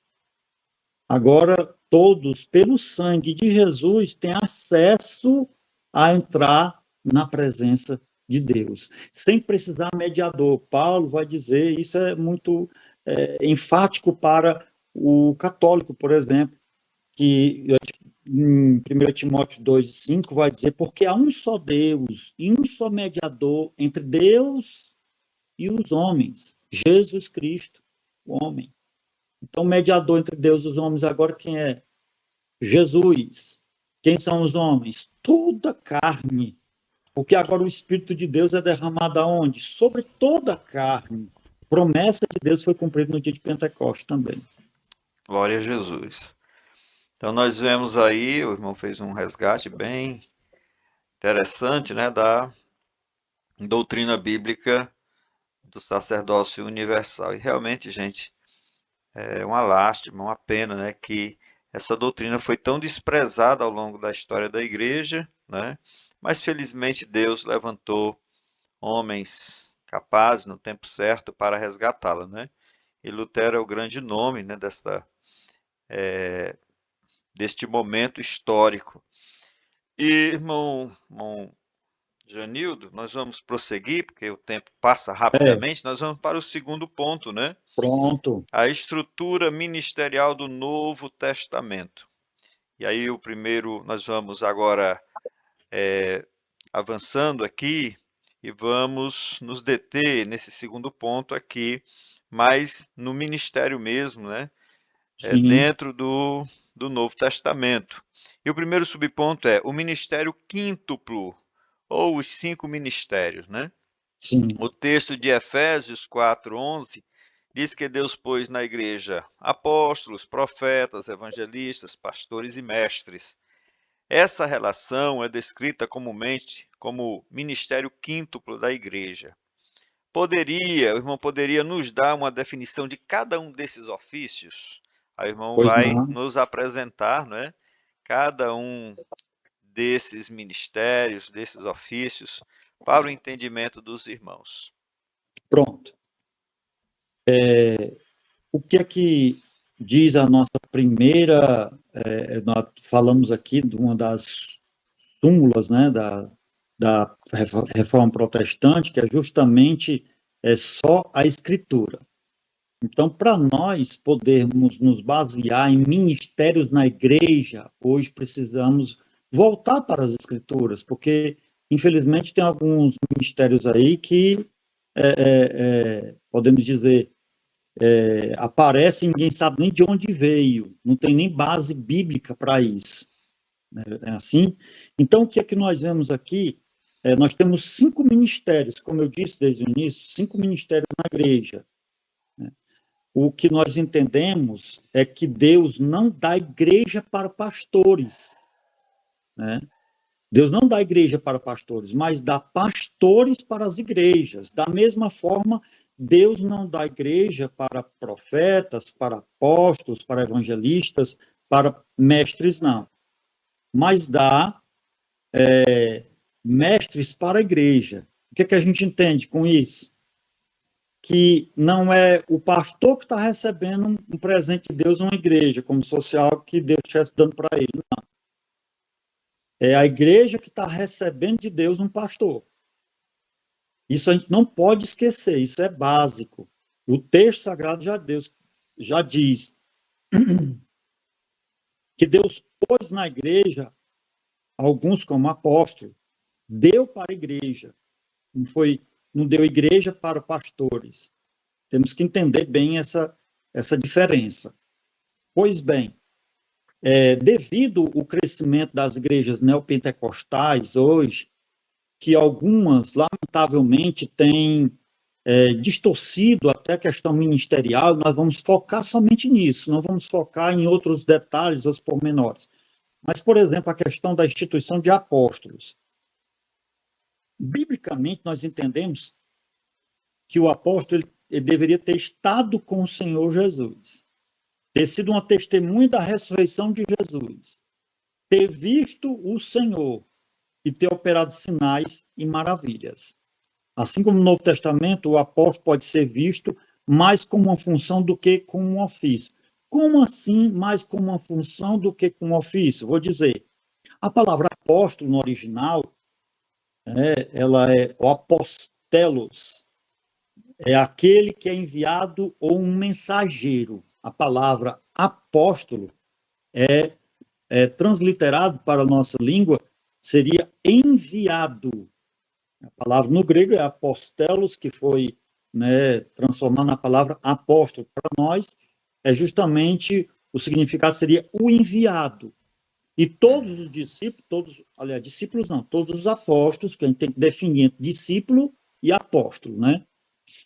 Agora, todos, pelo sangue de Jesus, têm acesso a entrar na presença de Deus, sem precisar mediador. Paulo vai dizer, isso é muito enfático para o católico, por exemplo, que em 1 Timóteo 2,5 vai dizer, porque há um só Deus e um só mediador entre Deus e os homens, Jesus Cristo, o homem. Então, mediador entre Deus e os homens agora quem é? Jesus. Quem são os homens? Toda carne. Porque agora o Espírito de Deus é derramado aonde? Sobre toda a carne. Promessa de Deus foi cumprida no dia de Pentecostes também. Glória a Jesus. Então nós vemos aí, o irmão fez um resgate bem interessante, né, da doutrina bíblica do sacerdócio universal. E realmente, gente, é uma lástima, uma pena, né, que essa doutrina foi tão desprezada ao longo da história da igreja, né? Mas felizmente Deus levantou homens capazes no tempo certo para resgatá-la, né? E Lutero é o grande nome, né, deste momento histórico. E, irmão Janildo, nós vamos prosseguir, porque o tempo passa rapidamente, nós vamos para o segundo ponto, né? Pronto. A estrutura ministerial do Novo Testamento. E aí o primeiro, nós vamos agora avançando aqui e vamos nos deter nesse segundo ponto aqui, mas no ministério mesmo, né? Dentro do Novo Testamento. E o primeiro subponto é o ministério quíntuplo, ou os 5 ministérios, né? Sim. O texto de Efésios 4:11 diz que Deus pôs na igreja apóstolos, profetas, evangelistas, pastores e mestres. Essa relação é descrita comumente como ministério quíntuplo da igreja. O irmão poderia nos dar uma definição de cada um desses ofícios? Aí o irmão Pois vai não. nos apresentar, não é? Cada um desses ministérios, desses ofícios, para o entendimento dos irmãos. Pronto. O que é que diz a nossa primeira... nós falamos aqui de uma das súmulas, né, da Reforma Protestante, que é justamente só a Escritura. Então, para nós podermos nos basear em ministérios na igreja, hoje precisamos voltar para as Escrituras, porque, infelizmente, tem alguns ministérios aí que, podemos dizer, aparecem, ninguém sabe nem de onde veio, não tem nem base bíblica para isso. É assim? Então, o que é que nós vemos aqui? Nós temos 5 ministérios, como eu disse desde o início, 5 ministérios na igreja. O que nós entendemos é que Deus não dá igreja para pastores, né? Deus não dá igreja para pastores, mas dá pastores para as igrejas. Da mesma forma, Deus não dá igreja para profetas, para apóstolos, para evangelistas, para mestres, não. Mas dá mestres para a igreja. O que é que a gente entende com isso? Que não é o pastor que está recebendo um presente de Deus uma igreja, como se fosse algo que Deus estivesse dando para ele. Não. É a igreja que está recebendo de Deus um pastor. Isso a gente não pode esquecer, isso é básico. O texto sagrado já diz que Deus pôs na igreja alguns como apóstolos, deu para a igreja, não deu igreja para pastores. Temos que entender bem essa diferença. Pois bem, devido ao crescimento das igrejas neopentecostais hoje, que algumas, lamentavelmente, têm distorcido até a questão ministerial, nós vamos focar somente nisso, não vamos focar em outros detalhes, os pormenores. Mas, por exemplo, a questão da instituição de apóstolos. Biblicamente, nós entendemos que o apóstolo ele deveria ter estado com o Senhor Jesus, ter sido uma testemunha da ressurreição de Jesus, ter visto o Senhor e ter operado sinais e maravilhas. Assim como no Novo Testamento, o apóstolo pode ser visto mais como uma função do que como um ofício. Como assim mais como uma função do que como um ofício? Vou dizer, a palavra apóstolo no original, ela é o apostelos, é aquele que é enviado ou um mensageiro. A palavra apóstolo é transliterado para a nossa língua, seria enviado. A palavra no grego é apostelos, que foi, transformada na palavra apóstolo. Para nós, é justamente, o significado seria o enviado. E todos os discípulos, discípulos não, todos os apóstolos, que a gente tem que definir entre discípulo e apóstolo, né?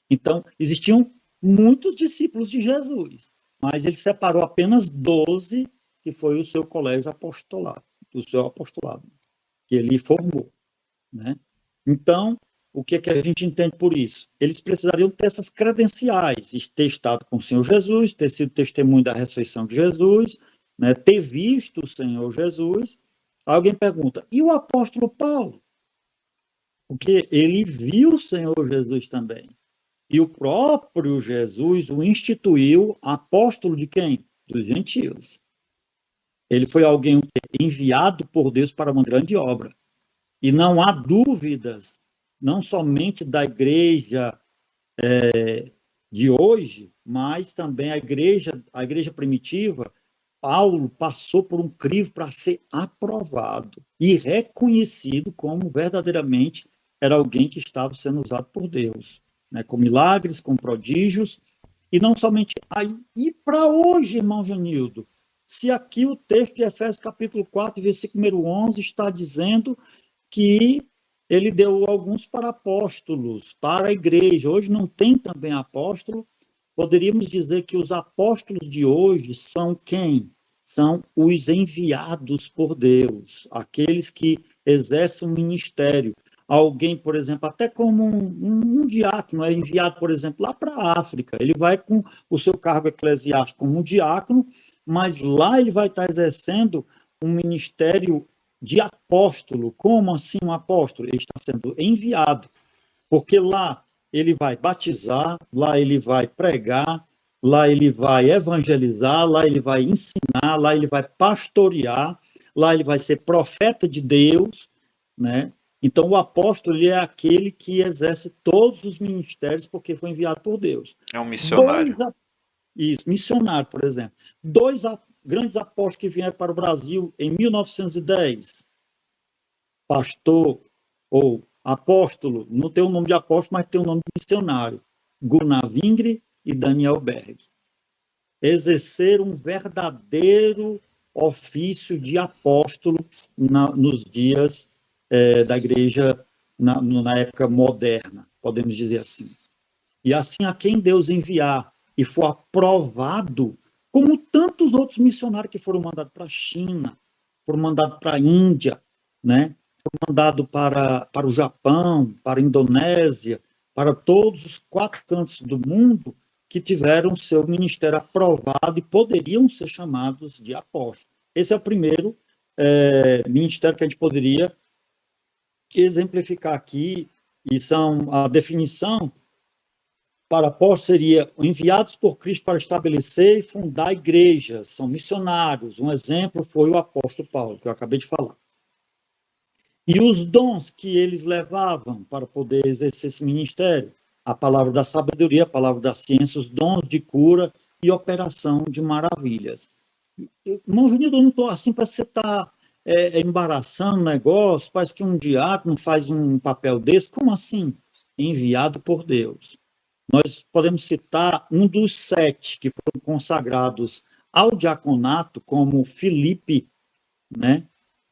Então, existiam muitos discípulos de Jesus, mas ele separou apenas 12, que foi o seu colégio apostolado, o seu apostolado, que ele formou, né? Então, o que é que a gente entende por isso? Eles precisariam ter essas credenciais, ter estado com o Senhor Jesus, ter sido testemunho da ressurreição de Jesus, né? Ter visto o Senhor Jesus. Alguém pergunta, e o apóstolo Paulo? Porque ele viu o Senhor Jesus também. E o próprio Jesus o instituiu apóstolo de quem? Dos gentios. Ele foi alguém enviado por Deus para uma grande obra. E não há dúvidas, não somente da igreja de hoje, mas também a igreja primitiva. Paulo passou por um crivo para ser aprovado e reconhecido como verdadeiramente era alguém que estava sendo usado por Deus, né? Com milagres, com prodígios, e não somente aí. E para hoje, irmão Janildo, se aqui o texto de Efésios capítulo 4, versículo número 11, está dizendo que ele deu alguns para apóstolos, para a igreja. Hoje não tem também apóstolo. Poderíamos dizer que os apóstolos de hoje são quem? São os enviados por Deus, aqueles que exercem um ministério. Alguém, por exemplo, até como um diácono, é enviado, por exemplo, lá para a África. Ele vai com o seu cargo eclesiástico como um diácono, mas lá ele vai estar exercendo um ministério de apóstolo. Como assim um apóstolo? Ele está sendo enviado, porque lá ele vai batizar, lá ele vai pregar, lá ele vai evangelizar, lá ele vai ensinar, lá ele vai pastorear, lá ele vai ser profeta de Deus, né? Então, o apóstolo ele é aquele que exerce todos os ministérios porque foi enviado por Deus. É um missionário. Missionário, por exemplo. Dois grandes apóstolos que vieram para o Brasil em 1910, pastor ou apóstolo, não tem o nome de apóstolo, mas tem o nome de missionário, Gunnar Vingre e Daniel Berg. Exerceram um verdadeiro ofício de apóstolo nos dias da igreja, na época moderna, podemos dizer assim. E assim, a quem Deus enviar e for aprovado, como tantos outros missionários que foram mandados para a China, foram mandados para a Índia, né? Mandado para o Japão, para a Indonésia, para todos os 4 cantos do mundo que tiveram seu ministério aprovado e poderiam ser chamados de apóstolos. Esse é o primeiro ministério que a gente poderia exemplificar aqui, e são a definição para apóstolos seria enviados por Cristo para estabelecer e fundar igrejas, são missionários. Um exemplo foi o apóstolo Paulo, que eu acabei de falar. E os dons que eles levavam para poder exercer esse ministério? A palavra da sabedoria, a palavra da ciência, os dons de cura e operação de maravilhas. Irmão Junildo, eu não estou assim para você estar embaraçando o negócio, parece que um diácono faz um papel desse. Como assim? Enviado por Deus. Nós podemos citar um dos 7 que foram consagrados ao diaconato, como Filipe, né?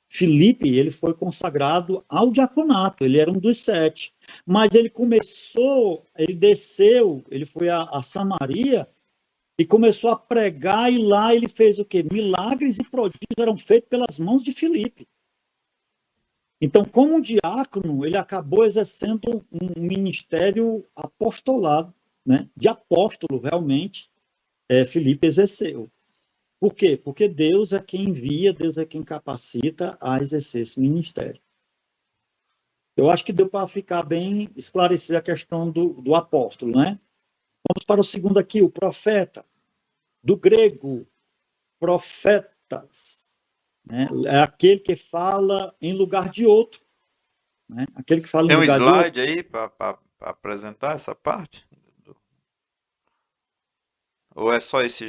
Filipe, ele foi consagrado ao diaconato, ele era um dos 7. Mas ele desceu, ele foi a Samaria e começou a pregar, e lá ele fez o quê? Milagres e prodígios eram feitos pelas mãos de Filipe. Então, como diácono, ele acabou exercendo um ministério apostolado, né, de apóstolo, realmente, Filipe exerceu. Por quê? Porque Deus é quem envia, Deus é quem capacita a exercer esse ministério. Eu acho que deu para ficar bem esclarecer a questão do apóstolo, né? Vamos para o segundo aqui, o profeta, do grego, profetas, né? É aquele que fala em lugar de outro, né? Aquele que fala em Tem um lugar de outro. slide aí para apresentar essa parte? Ou é só esse?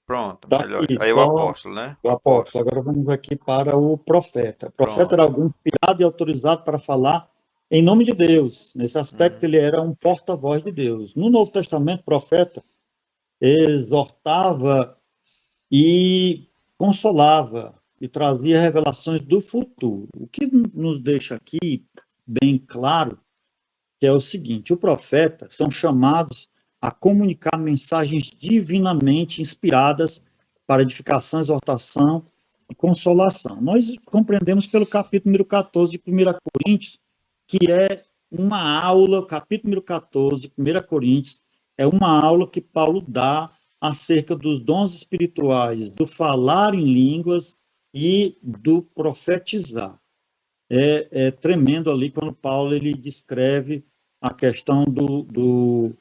Pronto, Tá melhor. aqui, Aí o só apóstolo, né? O o apóstolo. apóstolo. Agora vamos aqui para o profeta. O profeta era Pronto. alguém inspirado e autorizado para falar em nome de Deus. Nesse aspecto, Uhum. ele era um porta-voz de Deus. No Novo Testamento, o profeta exortava e consolava e trazia revelações do futuro. O que nos deixa aqui bem claro que é o seguinte: o profeta são chamados a comunicar mensagens divinamente inspiradas para edificação, exortação e consolação. Nós compreendemos pelo capítulo número 14 de 1 Coríntios, que é uma aula, capítulo número 14 de 1 Coríntios, é uma aula que Paulo dá acerca dos dons espirituais, do falar em línguas e do profetizar. É tremendo ali quando Paulo ele descreve a questão do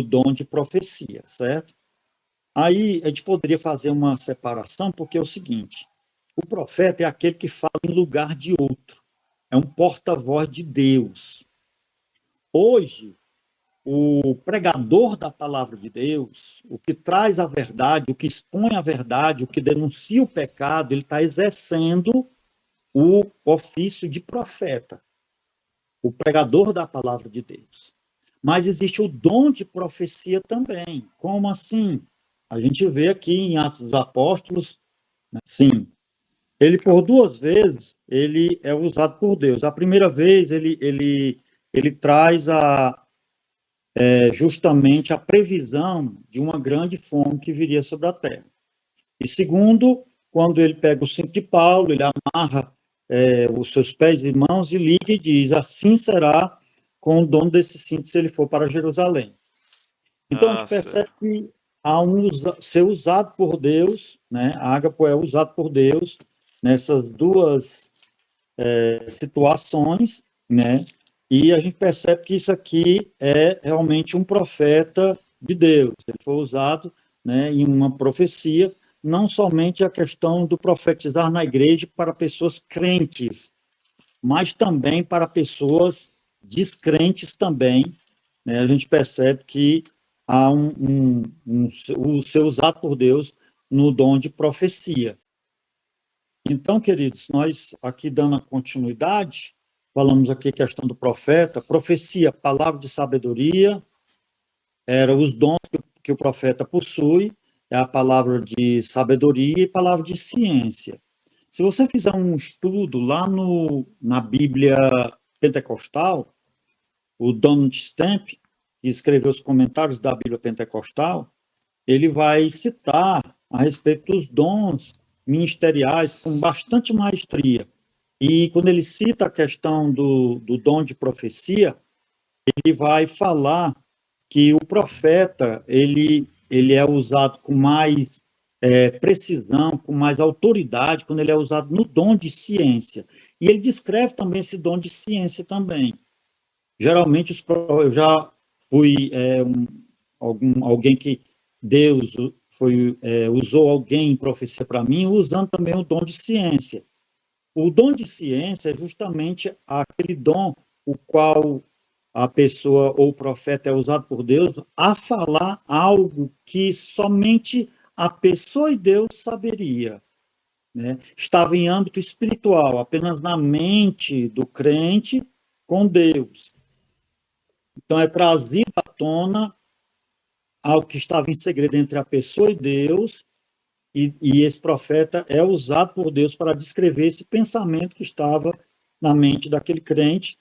dom de profecia, certo? Aí a gente poderia fazer uma separação, porque é o seguinte: o profeta é aquele que fala em lugar de outro, é um porta-voz de Deus. Hoje, o pregador da palavra de Deus, o que traz a verdade, o que expõe a verdade, o que denuncia o pecado, ele está exercendo o ofício de profeta, o pregador da palavra de Deus. Mas existe o dom de profecia também. Como assim? A gente vê aqui em Atos dos Apóstolos, né? Sim, ele por duas vezes ele é usado por Deus. A primeira vez ele traz justamente a previsão de uma grande fome que viria sobre a terra. E segundo, quando ele pega o cinto de Paulo, ele amarra os seus pés e mãos e liga e diz: assim será com o dono desse cinto se ele for para Jerusalém. Então a gente percebe Certo. que há ser usado por Deus, né? A Ágapo é usado por Deus nessas duas situações, né? E a gente percebe que isso aqui é realmente um profeta de Deus. Ele foi usado, né, em uma profecia, não somente a questão do profetizar na igreja para pessoas crentes, mas também para pessoas descrentes também, né? A gente percebe que há o ser usado por Deus no dom de profecia. Então, queridos, nós aqui dando a continuidade, falamos aqui a questão do profeta, profecia, palavra de sabedoria, era os dons que o profeta possui, é a palavra de sabedoria e palavra de ciência. Se você fizer um estudo lá na Bíblia Pentecostal, o Donald Stamp, que escreveu os comentários da Bíblia Pentecostal, ele vai citar a respeito dos dons ministeriais com bastante maestria. E quando ele cita a questão do dom de profecia, ele vai falar que o profeta ele é usado com mais precisão, com mais autoridade, quando ele é usado no dom de ciência. E ele descreve também esse dom de ciência também. Geralmente, eu já fui alguém que Deus usou alguém em profecia para mim, usando também o dom de ciência. O dom de ciência é justamente aquele dom o qual a pessoa ou o profeta é usado por Deus a falar algo que somente a pessoa e Deus saberia, né? Estava em âmbito espiritual, apenas na mente do crente com Deus. Então, é trazido à tona algo que estava em segredo entre a pessoa e Deus, e esse profeta é usado por Deus para descrever esse pensamento que estava na mente daquele crente,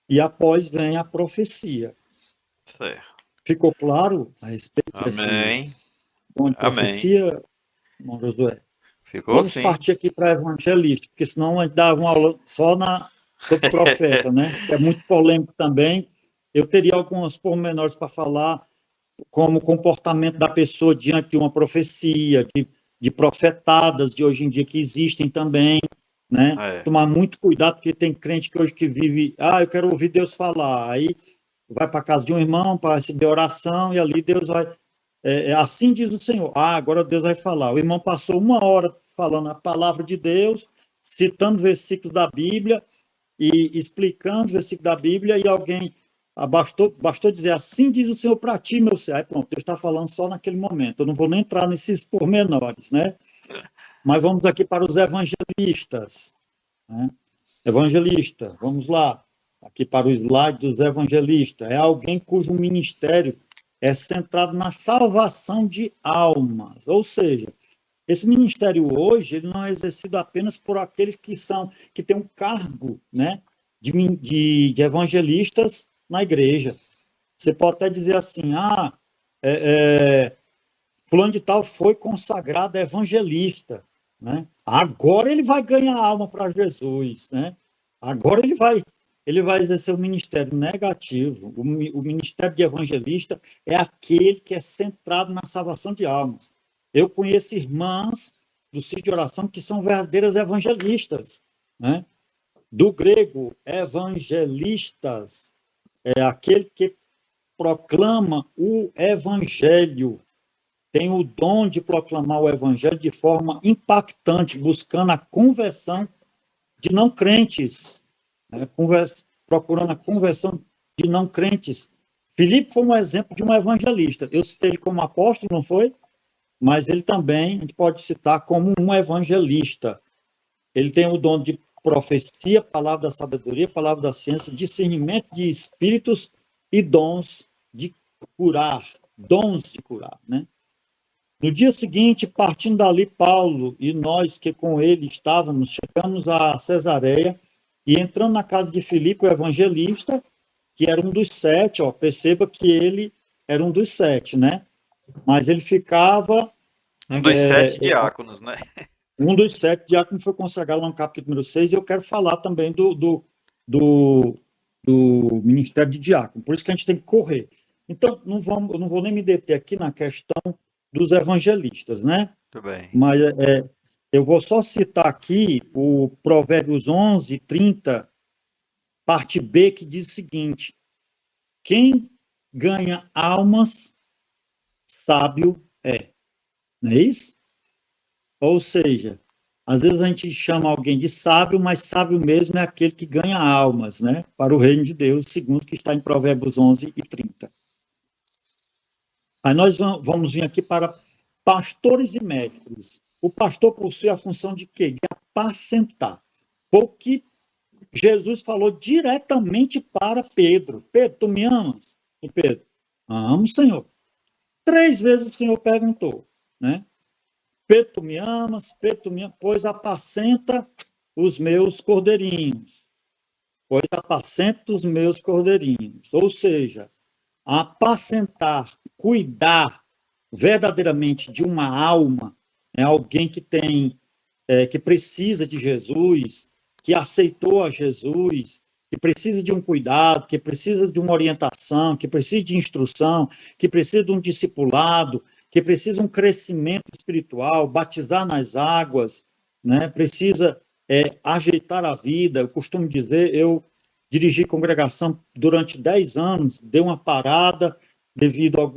e após vem a profecia. Certo. Ficou claro a respeito desse Amém. dom de Amém. profecia, irmão Josué? Ficou Vamos sim. partir aqui para evangelista, porque senão a gente dá uma aula só sobre profeta, né? Que é muito polêmico também. Eu teria alguns pormenores para falar como o comportamento da pessoa diante de uma profecia, de profetadas de hoje em dia que existem também, né? Tomar muito cuidado, porque tem crente que hoje que vive, eu quero ouvir Deus falar, aí vai para a casa de um irmão para receber oração e ali Deus vai, assim diz o Senhor, agora Deus vai falar. O irmão passou 1 hora falando a palavra de Deus, citando versículos da Bíblia e explicando o versículo da Bíblia e alguém bastou dizer, assim diz o Senhor para ti, meu Senhor. Aí pronto, Deus está falando só naquele momento. Eu não vou nem entrar nesses pormenores, né? Mas vamos aqui para os evangelistas, né? Evangelista, vamos lá. Aqui para o slide dos evangelistas. É alguém cujo ministério é centrado na salvação de almas. Ou seja, esse ministério hoje ele não é exercido apenas por aqueles que têm um cargo, né, de evangelistas na igreja. Você pode até dizer assim, fulano de tal foi consagrado evangelista, né? Agora ele vai ganhar alma para Jesus, né? Agora ele vai exercer o ministério negativo. O ministério de evangelista é aquele que é centrado na salvação de almas. Eu conheço irmãs do sítio de oração que são verdadeiras evangelistas, né? Do grego, evangelistas é aquele que proclama o evangelho, tem o dom de proclamar o evangelho de forma impactante, buscando a conversão de não crentes, né? Procurando a conversão de não crentes. Filipe foi um exemplo de um evangelista. Eu citei ele como apóstolo, não foi? Mas ele também, a gente pode citar como um evangelista. Ele tem o dom de profecia, palavra da sabedoria, palavra da ciência, discernimento de espíritos e dons de curar, né? No dia seguinte, partindo dali, Paulo e nós que com ele estávamos, chegamos a Cesareia e entrando na casa de Filipe, o evangelista, que era um dos 7, perceba que ele era um dos 7, né? Mas ele ficava... Um dos 7 diáconos, né? Um dos 7 diáconos foi consagrado no capítulo número 6, e eu quero falar também do ministério de diácono, por isso que a gente tem que correr. Então, eu não vou nem me deter aqui na questão dos evangelistas, né? Tudo bem. Mas eu vou só citar aqui o Provérbios 11, 30, parte B, que diz o seguinte: quem ganha almas, sábio é. Não é isso? Ou seja, às vezes a gente chama alguém de sábio, mas sábio mesmo é aquele que ganha almas, né? Para o reino de Deus, segundo que está em Provérbios 11 e 30. Aí nós vamos vir aqui para pastores e mestres. O pastor possui a função de quê? De apacentar. Foi o que Jesus falou diretamente para Pedro. Pedro, tu me amas? E Pedro, amo, Senhor. 3 vezes o Senhor perguntou, né? Pedro, tu me amas? Pedro, tu me amas? Pois apacenta os meus cordeirinhos. Pois apacenta os meus cordeirinhos. Ou seja, apacentar, cuidar verdadeiramente de uma alma, é alguém que tem, que precisa de Jesus, que aceitou a Jesus, que precisa de um cuidado, que precisa de uma orientação, que precisa de instrução, que precisa de um discipulado, que precisa de um crescimento espiritual, batizar nas águas, né? Precisa ajeitar a vida. Eu costumo dizer, eu dirigi congregação durante 10 anos, dei uma parada devido a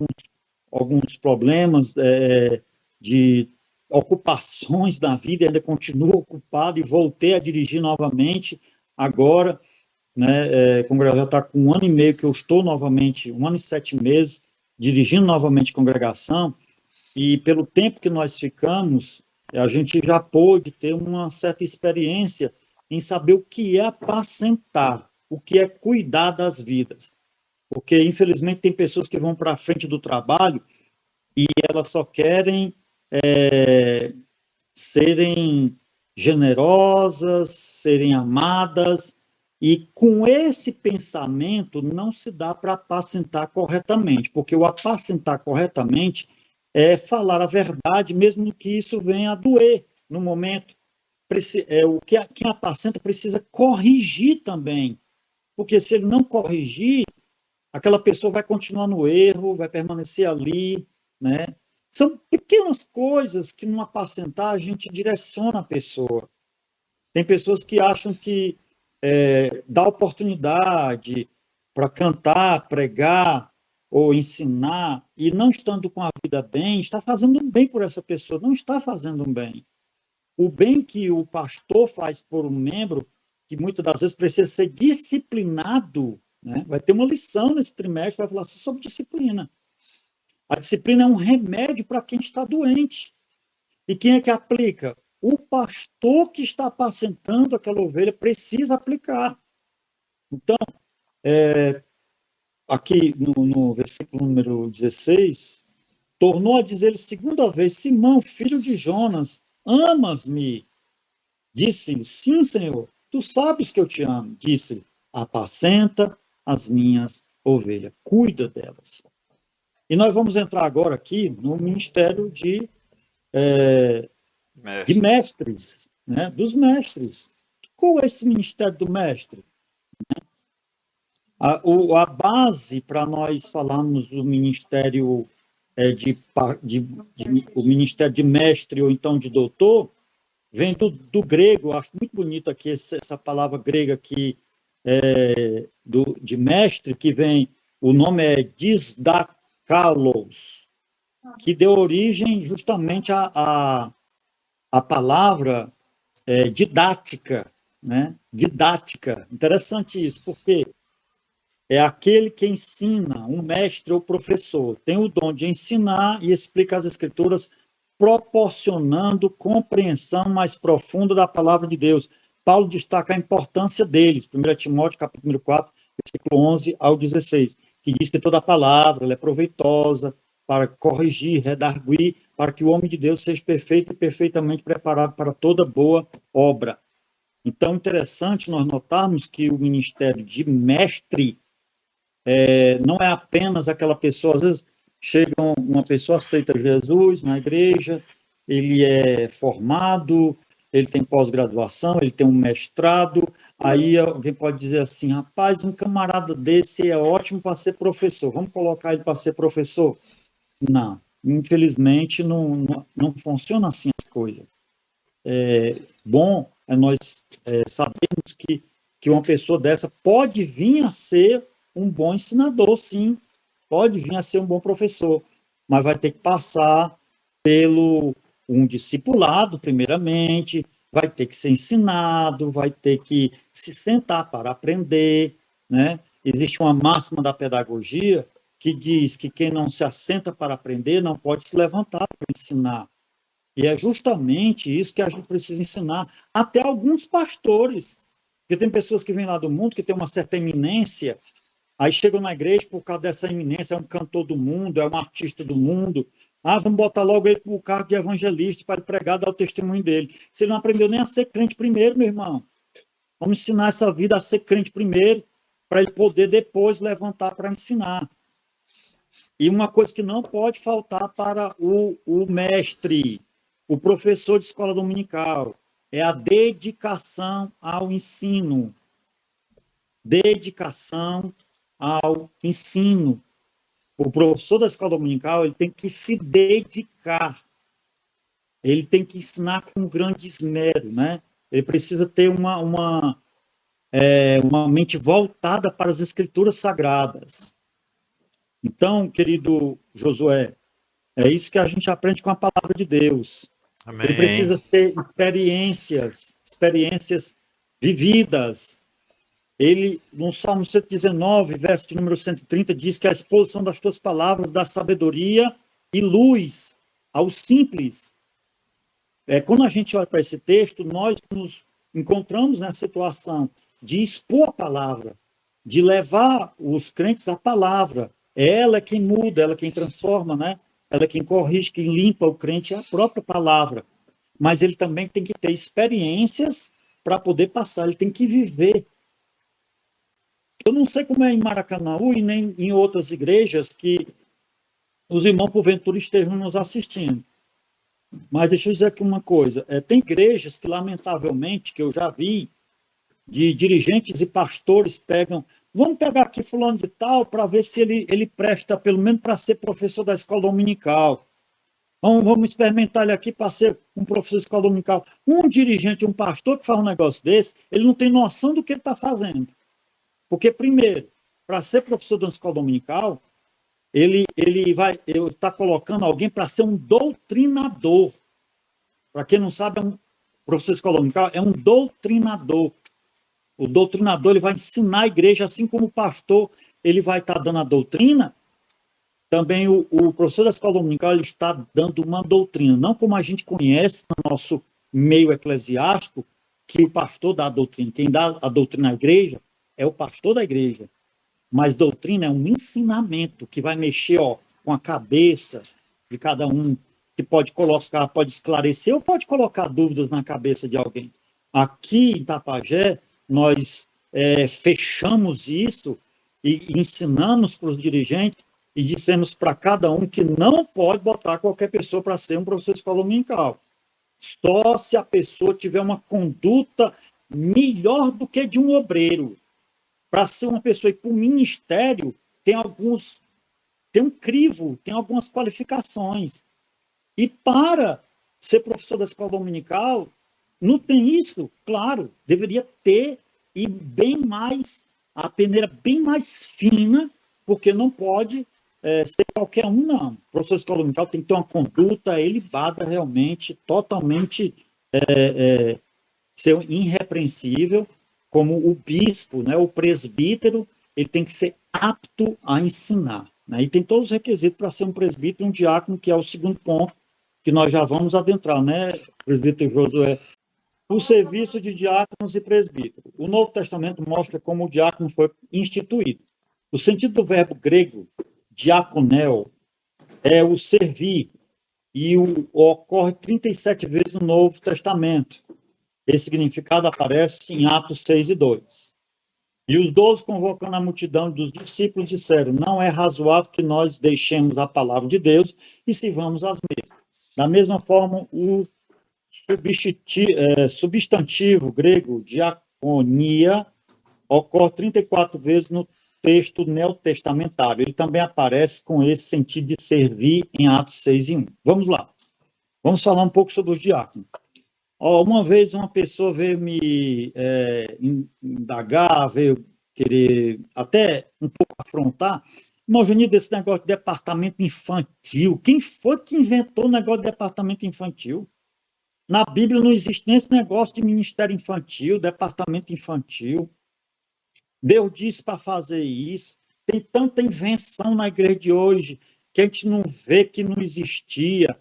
alguns problemas de ocupações da vida, ainda continuo ocupado e voltei a dirigir novamente agora, né? Já está com 1 ano e meio que eu estou novamente, 1 ano e 7 meses, dirigindo novamente congregação, e pelo tempo que nós ficamos, a gente já pôde ter uma certa experiência em saber o que é apacentar, o que é cuidar das vidas. Porque, infelizmente, tem pessoas que vão para a frente do trabalho e elas só querem serem generosas, serem amadas, e com esse pensamento não se dá para apacentar corretamente, porque o apacentar corretamente é falar a verdade, mesmo que isso venha a doer no momento. Quem apacenta precisa corrigir também, porque se ele não corrigir, aquela pessoa vai continuar no erro, vai permanecer ali, né? São pequenas coisas que, numa apacentar, a gente direciona a pessoa. Tem pessoas que acham que dá oportunidade para cantar, pregar ou ensinar, e não estando com a vida bem, está fazendo um bem por essa pessoa, não está fazendo um bem. O bem que o pastor faz por um membro, que muitas das vezes precisa ser disciplinado, né? Vai ter uma lição nesse trimestre, vai falar sobre disciplina. A disciplina é um remédio para quem está doente. E quem é que aplica? O pastor que está apacentando aquela ovelha precisa aplicar. Então, aqui no versículo número 16, tornou a dizer-lhe segunda vez: Simão, filho de Jonas, amas-me? Disse-lhe: sim, Senhor, tu sabes que eu te amo. Disse-lhe: apacenta as minhas ovelhas, cuida delas. E nós vamos entrar agora aqui no ministério de mestres, né? Dos mestres. Qual é esse ministério do mestre? A base para nós falarmos do ministério o ministério de mestre ou então de doutor, vem do grego. Eu acho muito bonito aqui essa palavra grega aqui, de mestre, que vem, o nome é disdakalos, que deu origem justamente à palavra didática, né? Didática. Interessante isso, porque é aquele que ensina, um mestre ou professor, tem o dom de ensinar e explicar as escrituras, proporcionando compreensão mais profunda da palavra de Deus. Paulo destaca a importância deles, 1 Timóteo, capítulo 4, versículo 11 ao 16, que diz que toda a palavra ela é proveitosa para corrigir, redarguir, para que o homem de Deus seja perfeito e perfeitamente preparado para toda boa obra. Então, interessante nós notarmos que o ministério de mestre não é apenas aquela pessoa, às vezes chega uma pessoa, aceita Jesus na igreja, ele é formado, ele tem pós-graduação, ele tem um mestrado, aí alguém pode dizer assim: rapaz, um camarada desse é ótimo para ser professor, vamos colocar ele para ser professor? Não, infelizmente não funciona assim as coisas. Bom é nós sabermos que uma pessoa dessa pode vir a ser um bom ensinador, sim, pode vir a ser um bom professor, mas vai ter que passar pelo um discipulado, primeiramente, vai ter que ser ensinado, vai ter que se sentar para aprender, né? Existe uma máxima da pedagogia que diz que quem não se assenta para aprender não pode se levantar para ensinar. E é justamente isso que a gente precisa ensinar, até alguns pastores, porque tem pessoas que vêm lá do mundo, que têm uma certa eminência, aí chegam na igreja por causa dessa eminência, é um cantor do mundo, é um artista do mundo, vamos botar logo ele para o cargo de evangelista para ele pregar, dar o testemunho dele. Se ele não aprendeu nem a ser crente primeiro, meu irmão, vamos ensinar essa vida a ser crente primeiro, para ele poder depois levantar para ensinar. E uma coisa que não pode faltar para o mestre, o professor de escola dominical, é a dedicação ao ensino. Dedicação ao ensino. O professor da escola dominical ele tem que se dedicar. Ele tem que ensinar com grande esmero, né? Ele precisa ter uma mente voltada para as escrituras sagradas. Então, querido Josué, é isso que a gente aprende com a palavra de Deus. Amém. Ele precisa ter experiências vividas. Ele, no Salmo 119, verso de número 130, diz que a exposição das tuas palavras dá sabedoria e luz aos simples. Quando a gente olha para esse texto, nós nos encontramos nessa situação de expor a palavra, de levar os crentes à palavra. Ela é quem muda, ela é quem transforma, né? Ela é quem corrige, quem limpa o crente, é a própria palavra. Mas ele também tem que ter experiências para poder passar, ele tem que viver. Eu não sei como é em Maracanaú e nem em outras igrejas que os irmãos, porventura, estejam nos assistindo. Mas deixa eu dizer aqui uma coisa. Tem igrejas que, lamentavelmente, que eu já vi, de dirigentes e pastores pegam vamos pegar aqui fulano de tal para ver se ele presta pelo menos para ser professor da escola dominical. Vamos experimentar ele aqui para ser um professor de escola dominical. Um dirigente, um pastor que faz um negócio desse, ele não tem noção do que ele está fazendo. Porque, primeiro, para ser professor de uma escola dominical, ele está colocando alguém para ser um doutrinador. Para quem não sabe, professor de escola dominical é um doutrinador. O doutrinador ele vai ensinar a igreja, assim como o pastor ele vai estar dando a doutrina, também o professor da escola dominical ele está dando uma doutrina, não como a gente conhece no nosso meio eclesiástico, que o pastor dá a doutrina. Quem dá a doutrina à igreja é o pastor da igreja. Mas doutrina é um ensinamento que vai mexer com a cabeça de cada um, que pode colocar, pode esclarecer ou pode colocar dúvidas na cabeça de alguém. Aqui em Tapajé, nós fechamos isso e ensinamos para os dirigentes e dissemos para cada um que não pode botar qualquer pessoa para ser um professor de escola dominical. Só se a pessoa tiver uma conduta melhor do que de um obreiro. Para ser uma pessoa e para o ministério, tem um crivo, tem algumas qualificações. E para ser professor da escola dominical, não tem isso? Claro, deveria ter, e bem mais, a peneira bem mais fina, porque não pode ser qualquer um, não. O professor de escola dominical tem que ter uma conduta ilibada realmente, totalmente ser irrepreensível, como o bispo, né, o presbítero, ele tem que ser apto a ensinar. Né? E tem todos os requisitos para ser um presbítero e um diácono, que é o segundo ponto que nós já vamos adentrar, né, presbítero Josué? O serviço de diáconos e presbíteros. O Novo Testamento mostra como o diácono foi instituído. O sentido do verbo grego, diaconel, é o servir, e ocorre 37 vezes no Novo Testamento. Esse significado aparece em Atos 6 e 2. E os 12, convocando a multidão dos discípulos, disseram: não é razoável que nós deixemos a palavra de Deus e sirvamos às mesas. Da mesma forma, o substantivo grego diaconia ocorre 34 vezes no texto neotestamentário. Ele também aparece com esse sentido de servir em Atos 6 e 1. Vamos lá. Vamos falar um pouco sobre os diáconos. Uma vez uma pessoa veio me indagar, veio querer até um pouco afrontar. Imagina desse negócio de departamento infantil. Quem foi que inventou o negócio de departamento infantil? Na Bíblia não existe nem esse negócio de ministério infantil, departamento infantil. Deus disse para fazer isso. Tem tanta invenção na igreja de hoje que a gente não vê, que não existia.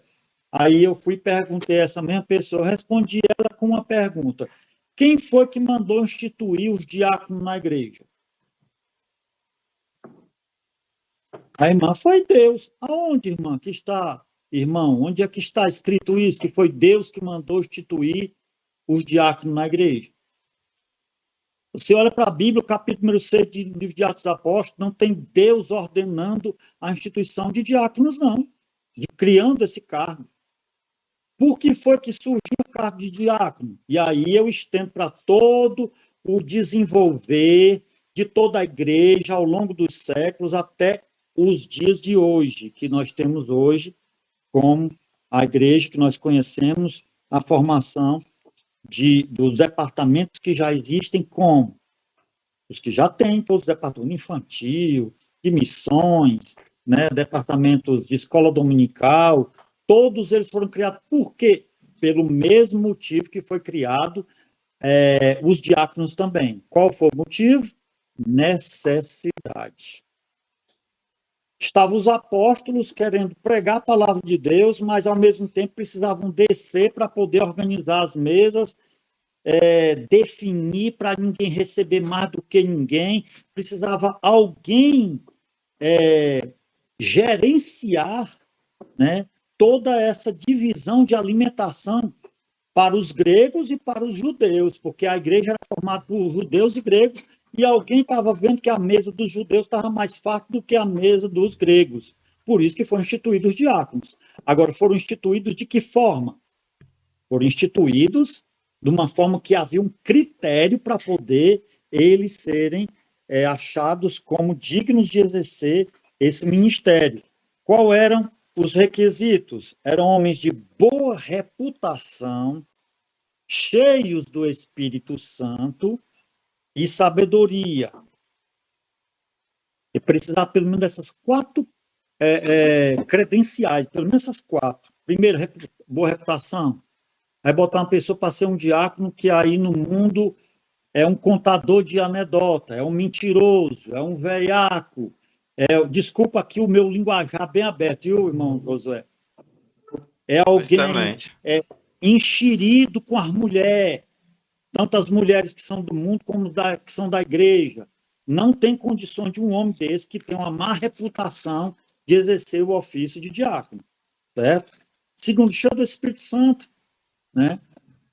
Aí eu fui e perguntei a essa mesma pessoa, respondi ela com uma pergunta: quem foi que mandou instituir os diáconos na igreja? A irmã: foi Deus. Aonde, irmã, que está, irmão? Onde é que está escrito isso? Que foi Deus que mandou instituir os diáconos na igreja? Você olha para a Bíblia, o capítulo número 6 do livro de Atos dos Apóstolos, não tem Deus ordenando a instituição de diáconos, não, de criando esse cargo. Por que foi que surgiu o cargo de diácono? E aí eu estendo para todo o desenvolver de toda a igreja ao longo dos séculos até os dias de hoje, que nós temos hoje como a igreja que nós conhecemos, a formação dos departamentos que já existem, como os que já têm, todos os departamentos infantil, de missões, né, departamentos de escola dominical, todos eles foram criados. Por quê? Pelo mesmo motivo que foi criado os diáconos também. Qual foi o motivo? Necessidade. Estavam os apóstolos querendo pregar a palavra de Deus, mas ao mesmo tempo precisavam descer para poder organizar as mesas, definir para ninguém receber mais do que ninguém. Precisava alguém gerenciar, né, toda essa divisão de alimentação para os gregos e para os judeus, porque a igreja era formada por judeus e gregos, e alguém estava vendo que a mesa dos judeus estava mais farta do que a mesa dos gregos. Por isso que foram instituídos os diáconos. Agora, foram instituídos de que forma? Foram instituídos de uma forma que havia um critério para poder eles serem achados como dignos de exercer esse ministério. Qual eram os requisitos? Eram homens de boa reputação, cheios do Espírito Santo e sabedoria. E precisava pelo menos dessas 4 credenciais, pelo menos essas 4. Primeiro, boa reputação. Vai botar uma pessoa para ser um diácono que aí no mundo é um contador de anedota, é um mentiroso, é um veiaco. Desculpa aqui o meu linguajar bem aberto, viu, irmão Josué? É alguém enxerido com as mulheres, tanto as mulheres que são do mundo como que são da igreja. Não tem condições de um homem desse que tem uma má reputação de exercer o ofício de diácono, certo? Segundo, cheio do Espírito Santo, né?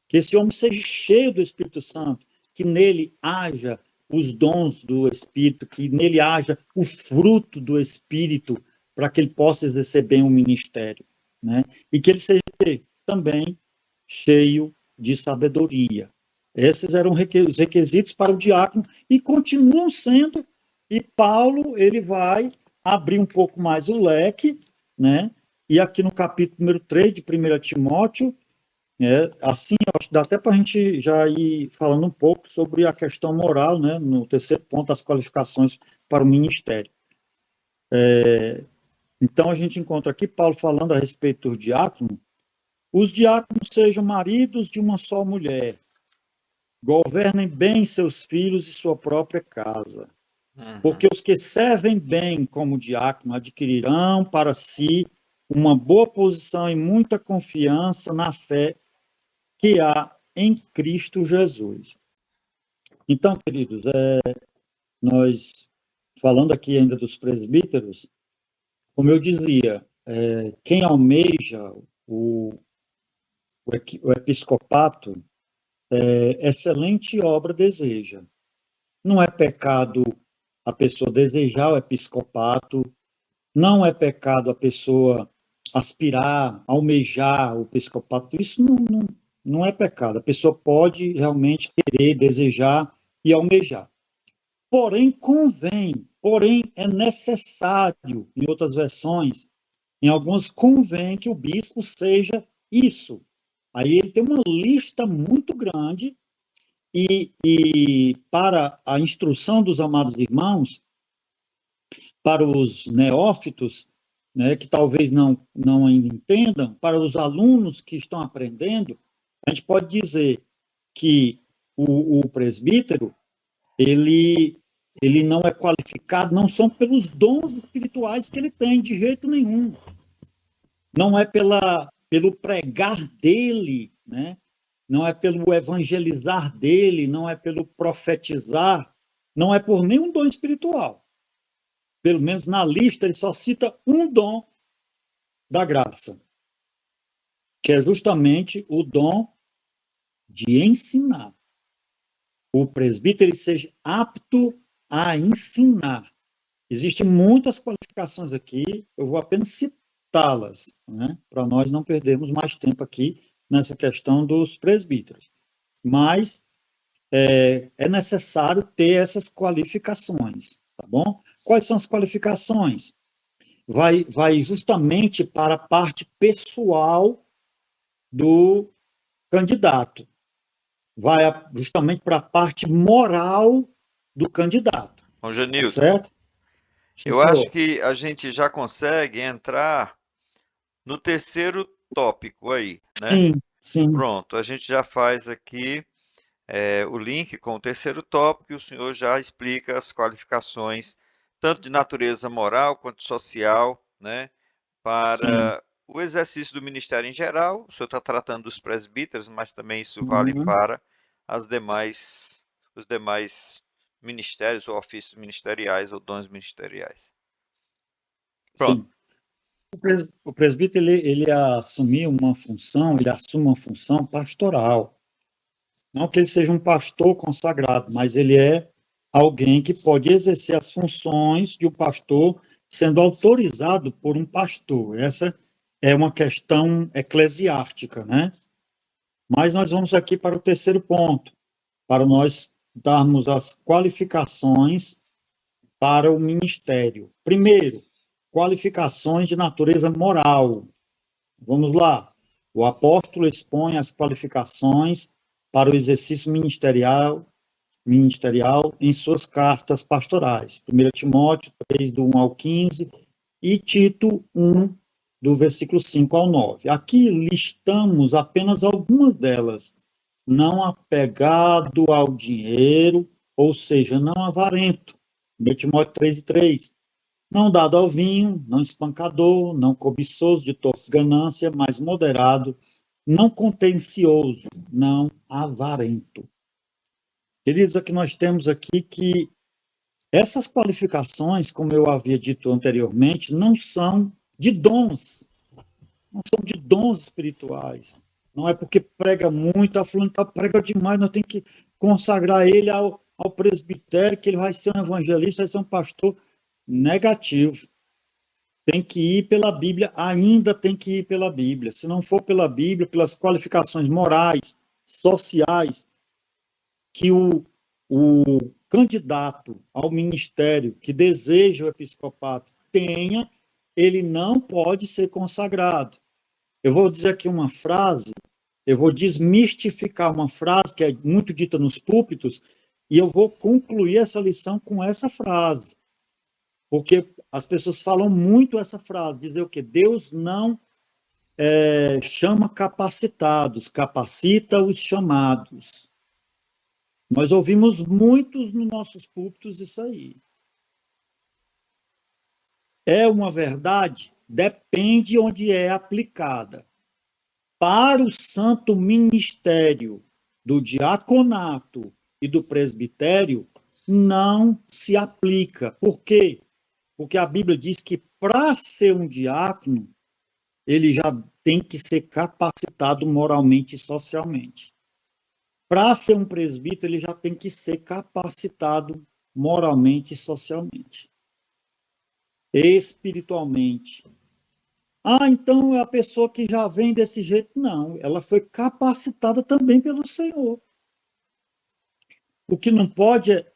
Que esse homem seja cheio do Espírito Santo, que nele haja os dons do Espírito, que nele haja o fruto do Espírito, para que ele possa exercer bem o ministério, né? E que ele seja também cheio de sabedoria. Esses eram os requisitos para o diácono e continuam sendo, e Paulo ele vai abrir um pouco mais o leque, né? E aqui no capítulo número 3 de 1 Timóteo, assim, acho que dá até para a gente já ir falando um pouco sobre a questão moral, né? No terceiro ponto, as qualificações para o ministério. Então, a gente encontra aqui Paulo falando a respeito do diácono. Os diáconos sejam maridos de uma só mulher, governem bem seus filhos e sua própria casa. Porque os que servem bem como diácono adquirirão para si uma boa posição e muita confiança na fé que há em Cristo Jesus. Então, queridos, nós, falando aqui ainda dos presbíteros, como eu dizia, quem almeja o episcopato, excelente obra deseja. Não é pecado a pessoa desejar o episcopato, não é pecado a pessoa aspirar, almejar o episcopato, isso não é pecado. A pessoa pode realmente querer, desejar e almejar. Porém, é necessário, em outras versões, em algumas convém que o bispo seja isso. Aí ele tem uma lista muito grande e para a instrução dos amados irmãos, para os neófitos, né, que talvez não ainda entendam, para os alunos que estão aprendendo, a gente pode dizer que o presbítero, ele não é qualificado, não são pelos dons espirituais que ele tem, de jeito nenhum. Não é pelo pregar dele, né? Não é pelo evangelizar dele, não é pelo profetizar, não é por nenhum dom espiritual. Pelo menos na lista, ele só cita um dom da graça, que é justamente o dom de ensinar. O presbítero seja apto a ensinar. Existem muitas qualificações aqui, eu vou apenas citá-las, né, para nós não perdermos mais tempo aqui nessa questão dos presbíteros. Mas é necessário ter essas qualificações, tá bom? Quais são as qualificações? Vai justamente para a parte pessoal do candidato. Vai justamente para a parte moral do candidato. Bom, Genildo, certo? Eu acho que a gente já consegue entrar no terceiro tópico aí, né? Sim. Pronto, a gente já faz aqui o link com o terceiro tópico e o senhor já explica as qualificações, tanto de natureza moral quanto social, né? Para o exercício do ministério em geral. O senhor está tratando dos presbíteros, mas também isso vale para os demais ministérios ou ofícios ministeriais ou dons ministeriais. Pronto. Sim. O presbítero, ele assume uma função pastoral. Não que ele seja um pastor consagrado, mas ele é alguém que pode exercer as funções de um pastor sendo autorizado por um pastor. Essa é uma questão eclesiástica, né? Mas nós vamos aqui para o terceiro ponto, para nós darmos as qualificações para o ministério. Primeiro, qualificações de natureza moral. Vamos lá. O apóstolo expõe as qualificações para o exercício ministerial em suas cartas pastorais. 1 Timóteo 3, do 1 ao 15, e Tito 1, do versículo 5 ao 9. Aqui listamos apenas algumas delas. Não apegado ao dinheiro, ou seja, não avarento. 1 Timóteo 3 e 3. Não dado ao vinho, não espancador, não cobiçoso de torpe ganância, mas moderado, não contencioso, não avarento. Queridos, aqui nós temos aqui que essas qualificações, como eu havia dito anteriormente, não são de dons, não são de dons espirituais. Não é porque prega muito, a fulano prega demais, nós temos que consagrar ele ao presbitério, que ele vai ser um evangelista, vai ser um pastor. Negativo. Tem que ir pela Bíblia, ainda tem que ir pela Bíblia. Se não for pela Bíblia, pelas qualificações morais, sociais, que o candidato ao ministério que deseja o episcopato tenha, ele não pode ser consagrado. Eu vou dizer aqui uma frase, eu vou desmistificar uma frase que é muito dita nos púlpitos, e eu vou concluir essa lição com essa frase. Porque as pessoas falam muito essa frase, dizer o quê? Deus não chama capacitados, capacita os chamados. Nós ouvimos muitos nos nossos púlpitos isso aí. É uma verdade? Depende onde é aplicada. Para o santo ministério do diaconato e do presbitério, não se aplica. Por quê? Porque a Bíblia diz que para ser um diácono, ele já tem que ser capacitado moralmente e socialmente. Para ser um presbítero, ele já tem que ser capacitado moralmente e socialmente. Espiritualmente. Ah, então é a pessoa que já vem desse jeito. Não, ela foi capacitada também pelo Senhor. O que não pode é,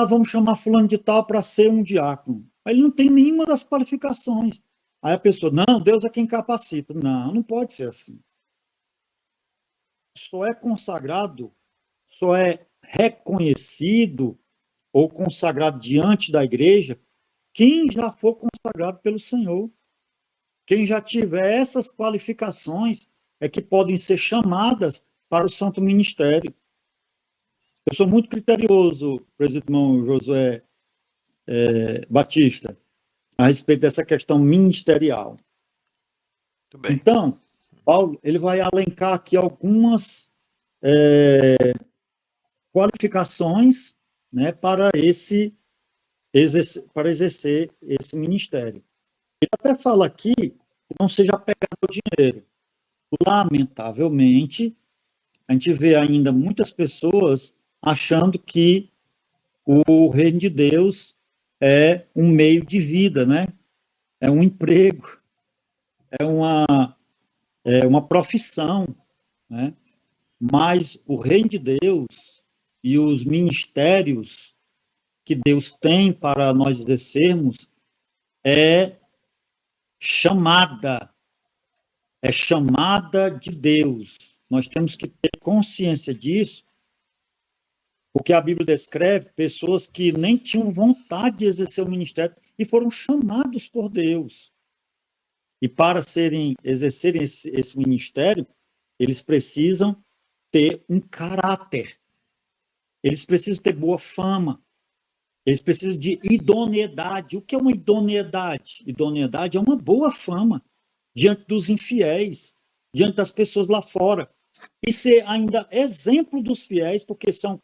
vamos chamar fulano de tal para ser um diácono. Aí ele não tem nenhuma das qualificações. Aí a pessoa, não, Deus é quem capacita. Não, não pode ser assim. Só é consagrado, só é reconhecido ou consagrado diante da igreja quem já for consagrado pelo Senhor. Quem já tiver essas qualificações é que podem ser chamadas para o santo ministério. Eu sou muito criterioso, presidente irmão Josué Batista, a respeito dessa questão ministerial. Muito bem. Então, Paulo, ele vai elencar aqui algumas qualificações, né, para exercer esse ministério. Ele até fala aqui que não seja apegado ao dinheiro. Lamentavelmente, a gente vê ainda muitas pessoas achando que o reino de Deus é um meio de vida, né? É um emprego, é uma profissão, né? Mas o reino de Deus e os ministérios que Deus tem para nós exercermos é chamada de Deus. Nós temos que ter consciência disso, porque a Bíblia descreve pessoas que nem tinham vontade de exercer o ministério e foram chamados por Deus. E para exercerem esse ministério, eles precisam ter um caráter. Eles precisam ter boa fama. Eles precisam de idoneidade. O que é uma idoneidade? Idoneidade é uma boa fama diante dos infiéis, diante das pessoas lá fora. E ser ainda exemplo dos fiéis, porque são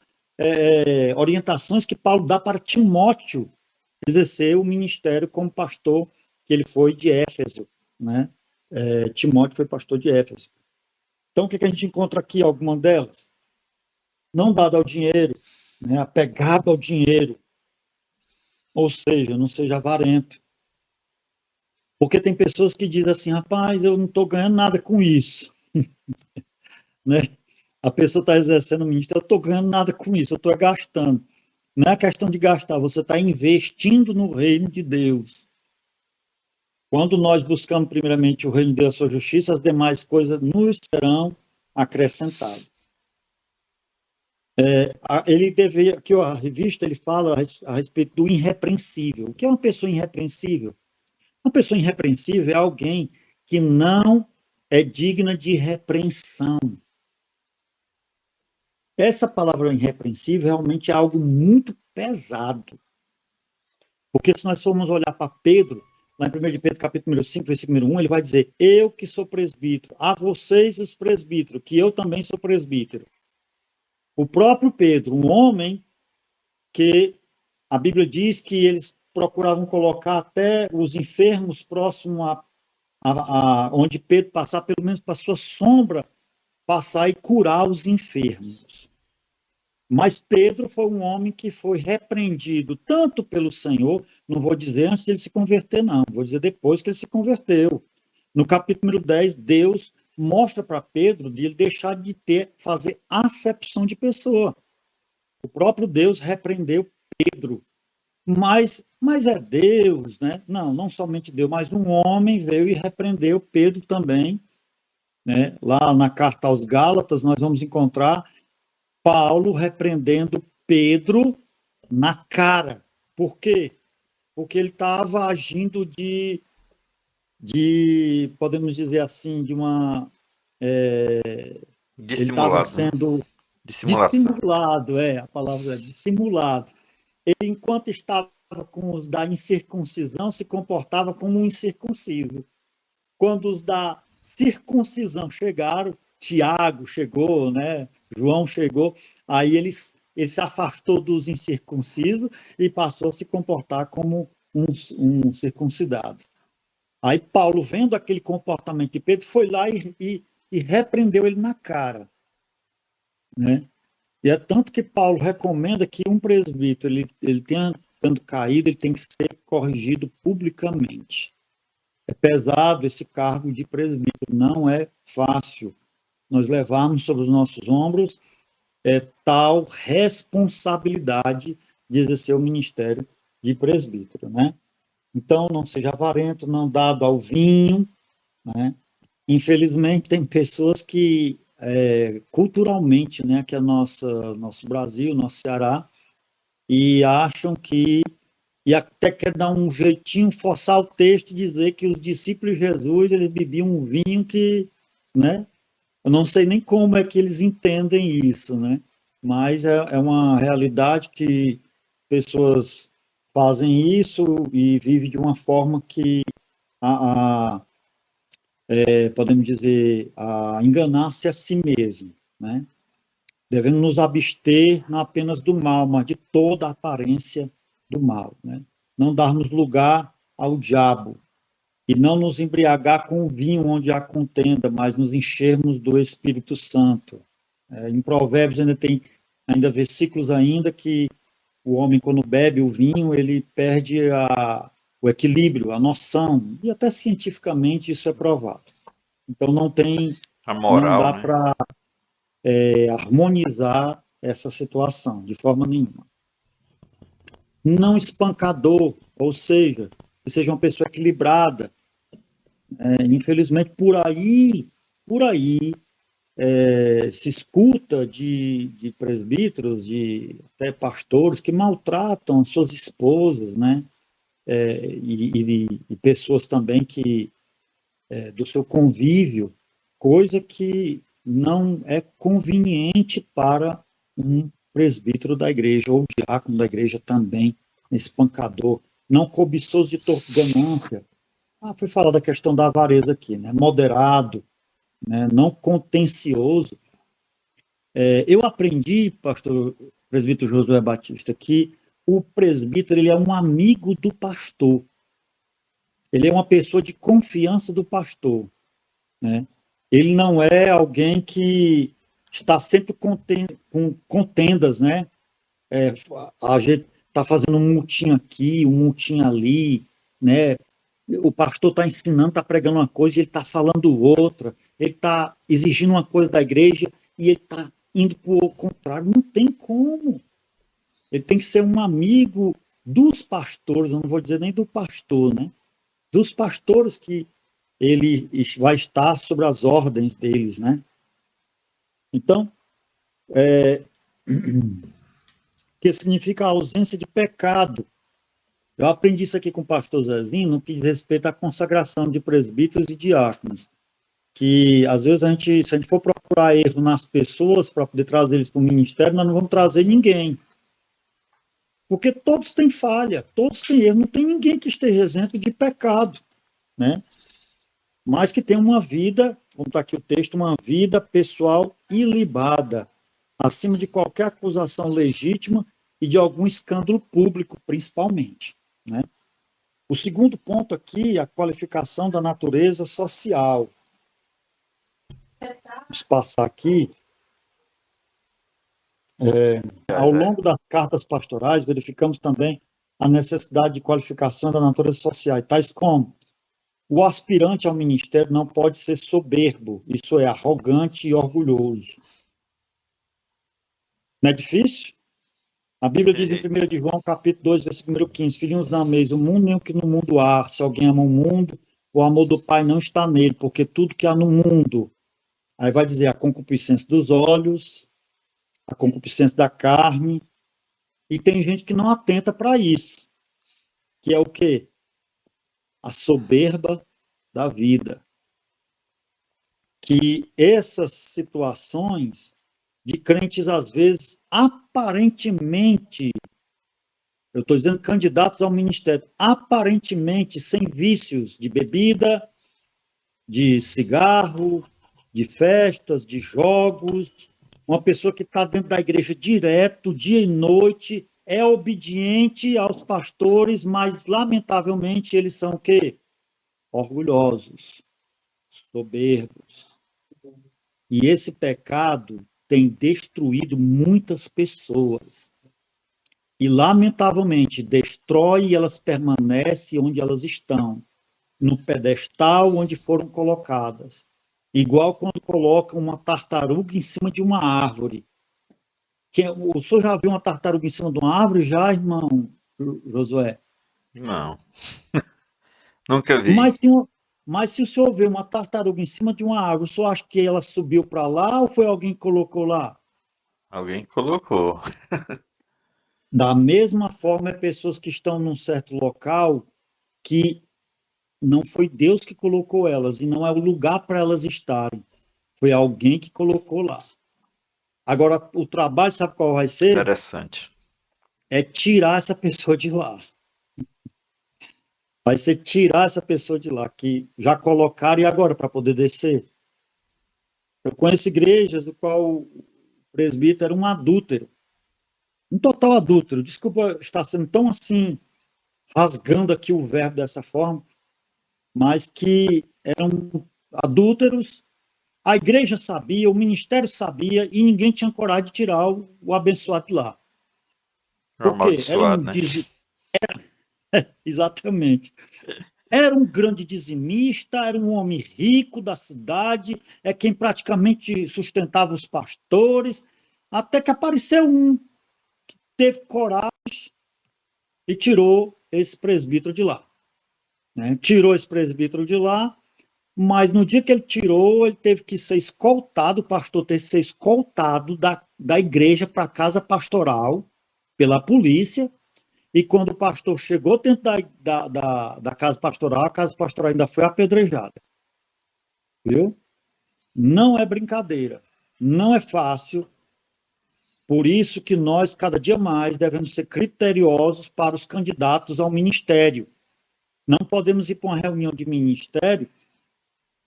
orientações que Paulo dá para Timóteo exercer o ministério como pastor, que ele foi de Éfeso, né? Timóteo foi pastor de Éfeso. Então, o que a gente encontra aqui? Alguma delas? Não dado ao dinheiro, né? Apegado ao dinheiro. Ou seja, não seja avarento. Porque tem pessoas que dizem assim, rapaz, eu não estou ganhando nada com isso. Né? A pessoa está exercendo o ministério, eu estou ganhando nada com isso, eu estou gastando. Não é questão de gastar, você está investindo no reino de Deus. Quando nós buscamos primeiramente o reino de Deus e a sua justiça, as demais coisas nos serão acrescentadas. Ele deveria, aqui a revista ele fala a respeito do irrepreensível. O que é uma pessoa irrepreensível? Uma pessoa irrepreensível é alguém que não é digna de repreensão. Essa palavra irrepreensível realmente é algo muito pesado. Porque se nós formos olhar para Pedro, lá em 1 de Pedro, capítulo 5, versículo 1, ele vai dizer, eu que sou presbítero, a vocês os presbíteros, que eu também sou presbítero. O próprio Pedro, um homem que a Bíblia diz que eles procuravam colocar até os enfermos próximo a onde Pedro passar, pelo menos para sua sombra, passar e curar os enfermos. Mas Pedro foi um homem que foi repreendido tanto pelo Senhor, não vou dizer antes de ele se converter, não, vou dizer depois que ele se converteu. No capítulo 10, Deus mostra para Pedro de ele deixar de fazer acepção de pessoa. O próprio Deus repreendeu Pedro. Mas é Deus, né? Não somente Deus, mas um homem veio e repreendeu Pedro também, né? Lá na carta aos Gálatas, nós vamos encontrar Paulo repreendendo Pedro na cara. Por quê? Porque ele estava agindo podemos dizer assim, de uma... ele estava sendo dissimulado, a palavra é dissimulado. Ele, enquanto estava com os da incircuncisão, se comportava como um incircunciso. Quando os da circuncisão chegaram, Tiago chegou, né? João chegou, aí ele se afastou dos incircuncisos e passou a se comportar como um circuncidado. Aí Paulo, vendo aquele comportamento de Pedro, foi lá e repreendeu ele na cara, né? E é tanto que Paulo recomenda que um presbítero, ele tendo caído, ele tem que ser corrigido publicamente. É pesado esse cargo de presbítero, não é fácil nós levarmos sobre os nossos ombros tal responsabilidade de exercer o ministério de presbítero, né? Então, não seja avarento, não dado ao vinho, né? Infelizmente, tem pessoas que, culturalmente, né, que é nosso Brasil, nosso Ceará, e acham que, e até quer dar um jeitinho, forçar o texto e dizer que os discípulos de Jesus, eles bebiam um vinho que, né, eu não sei nem como é que eles entendem isso, né, mas é uma realidade que pessoas fazem isso e vivem de uma forma que podemos dizer, a enganar-se a si mesmo, né? Devemos nos abster não apenas do mal, mas de toda a aparência do mal, né? Não darmos lugar ao diabo e não nos embriagar com o vinho onde há contenda, mas nos enchermos do Espírito Santo. Em Provérbios ainda versículos ainda que o homem, quando bebe o vinho, ele perde o equilíbrio, a noção, e até cientificamente isso é provado. Então não dá, né, para harmonizar essa situação de forma nenhuma. Não espancador, ou seja, que seja uma pessoa equilibrada. Infelizmente, por aí se escuta de presbíteros, de até pastores que maltratam as suas esposas, né? E pessoas também que do seu convívio, coisa que não é conveniente para um presbítero da igreja, ou diácono da igreja também, espancador, não cobiçoso de ganância. Foi falar da questão da avareza aqui, né? Moderado, né? Não contencioso. Eu aprendi, pastor presbítero Josué Batista, que o presbítero ele é um amigo do pastor. Ele é uma pessoa de confiança do pastor, né? Ele não é alguém que está sempre com contendas, né? A gente está fazendo um multinho aqui, um multinho ali, né? O pastor está ensinando, está pregando uma coisa e ele está falando outra. Ele está exigindo uma coisa da igreja e ele está indo para o contrário. Não tem como. ele tem que ser um amigo dos pastores, eu não vou dizer nem do pastor, né? Dos pastores que ele vai estar sobre as ordens deles, né? Então, que significa a ausência de pecado. Eu aprendi isso aqui com o pastor Zezinho, no que diz respeito à consagração de presbíteros e diáconos, que às vezes se a gente for procurar erro nas pessoas para poder trazer eles para o ministério, nós não vamos trazer ninguém. Porque todos têm falha, todos têm erro, não tem ninguém que esteja isento de pecado, né? Mas que tem uma vida, como está aqui o texto, uma vida pessoal ilibada, acima de qualquer acusação legítima e de algum escândalo público, principalmente, né? O segundo ponto aqui é a qualificação da natureza social. Vamos passar aqui. Ao longo das cartas pastorais, verificamos também a necessidade de qualificação da natureza social, tais como o aspirante ao ministério não pode ser soberbo, isso é, arrogante e orgulhoso. Não é difícil? A Bíblia diz em 1 de João, capítulo 2, versículo número 15, filhinhos, não ameis o mundo, nem o que no mundo há. Se alguém ama o mundo, o amor do Pai não está nele, porque tudo que há no mundo, aí vai dizer a concupiscência dos olhos, a concupiscência da carne, e tem gente que não atenta para isso, que é o quê? A soberba da vida. Que essas situações de crentes, às vezes, aparentemente, eu estou dizendo candidatos ao ministério, aparentemente sem vícios de bebida, de cigarro, de festas, de jogos, uma pessoa que está dentro da igreja direto, dia e noite, é obediente aos pastores, mas, lamentavelmente, eles são o quê? Orgulhosos, soberbos. E esse pecado tem destruído muitas pessoas. E, lamentavelmente, destrói e elas permanecem onde elas estão, no pedestal onde foram colocadas. Igual quando colocam uma tartaruga em cima de uma árvore. O senhor já viu uma tartaruga em cima de uma árvore, já, irmão Josué? Não, nunca vi. Mas se, mas se o senhor vê uma tartaruga em cima de uma árvore, o senhor acha que ela subiu para lá ou foi alguém que colocou lá? Alguém colocou. Da mesma forma, é pessoas que estão num certo local que não foi Deus que colocou elas e não é o lugar para elas estarem. Foi alguém que colocou lá. Agora, o trabalho, sabe qual vai ser? Interessante. É tirar essa pessoa de lá. Vai ser tirar essa pessoa de lá, que já colocaram e agora para poder descer. Eu conheço igrejas do qual o presbítero era um adúltero. Um total adúltero. Desculpa estar sendo tão assim, rasgando aqui o verbo dessa forma, mas que eram adúlteros. A igreja sabia, o ministério sabia, e ninguém tinha coragem de tirar o abençoado de lá. Por quê? Amaldiçoado, né? Exatamente. Era um grande dizimista, era um homem rico da cidade, é quem praticamente sustentava os pastores, até que apareceu um que teve coragem e tirou esse presbítero de lá. Né? Tirou esse presbítero de lá, mas no dia que ele tirou, ele teve que ser escoltado, o pastor teve que ser escoltado da igreja para a casa pastoral pela polícia. E quando o pastor chegou dentro da casa pastoral, a casa pastoral ainda foi apedrejada. Viu? Não é brincadeira, não é fácil. Por isso que nós, cada dia mais, devemos ser criteriosos para os candidatos ao ministério. Não podemos ir para uma reunião de ministério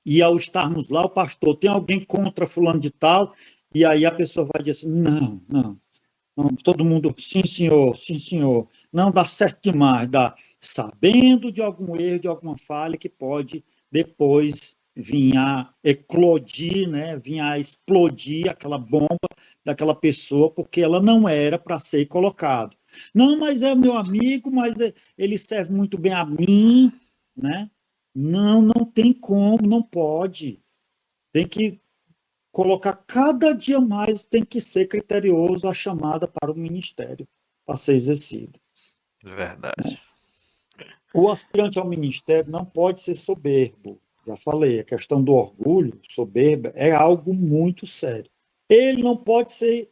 e, ao estarmos lá, o pastor tem alguém contra fulano de tal, e aí a pessoa vai dizer assim, não, todo mundo, sim senhor, não dá certo demais, dá, sabendo de algum erro, de alguma falha que pode depois vir a eclodir, né, vir a explodir aquela bomba daquela pessoa, porque ela não era para ser colocado. Não, mas é meu amigo, mas ele serve muito bem a mim, né? Não tem como, não pode. Tem que colocar cada dia mais, tem que ser criterioso a chamada para o ministério. para ser exercida. Verdade. O aspirante ao ministério não pode ser soberbo. Já falei, a questão do orgulho, soberba, é algo muito sério. Ele não pode ser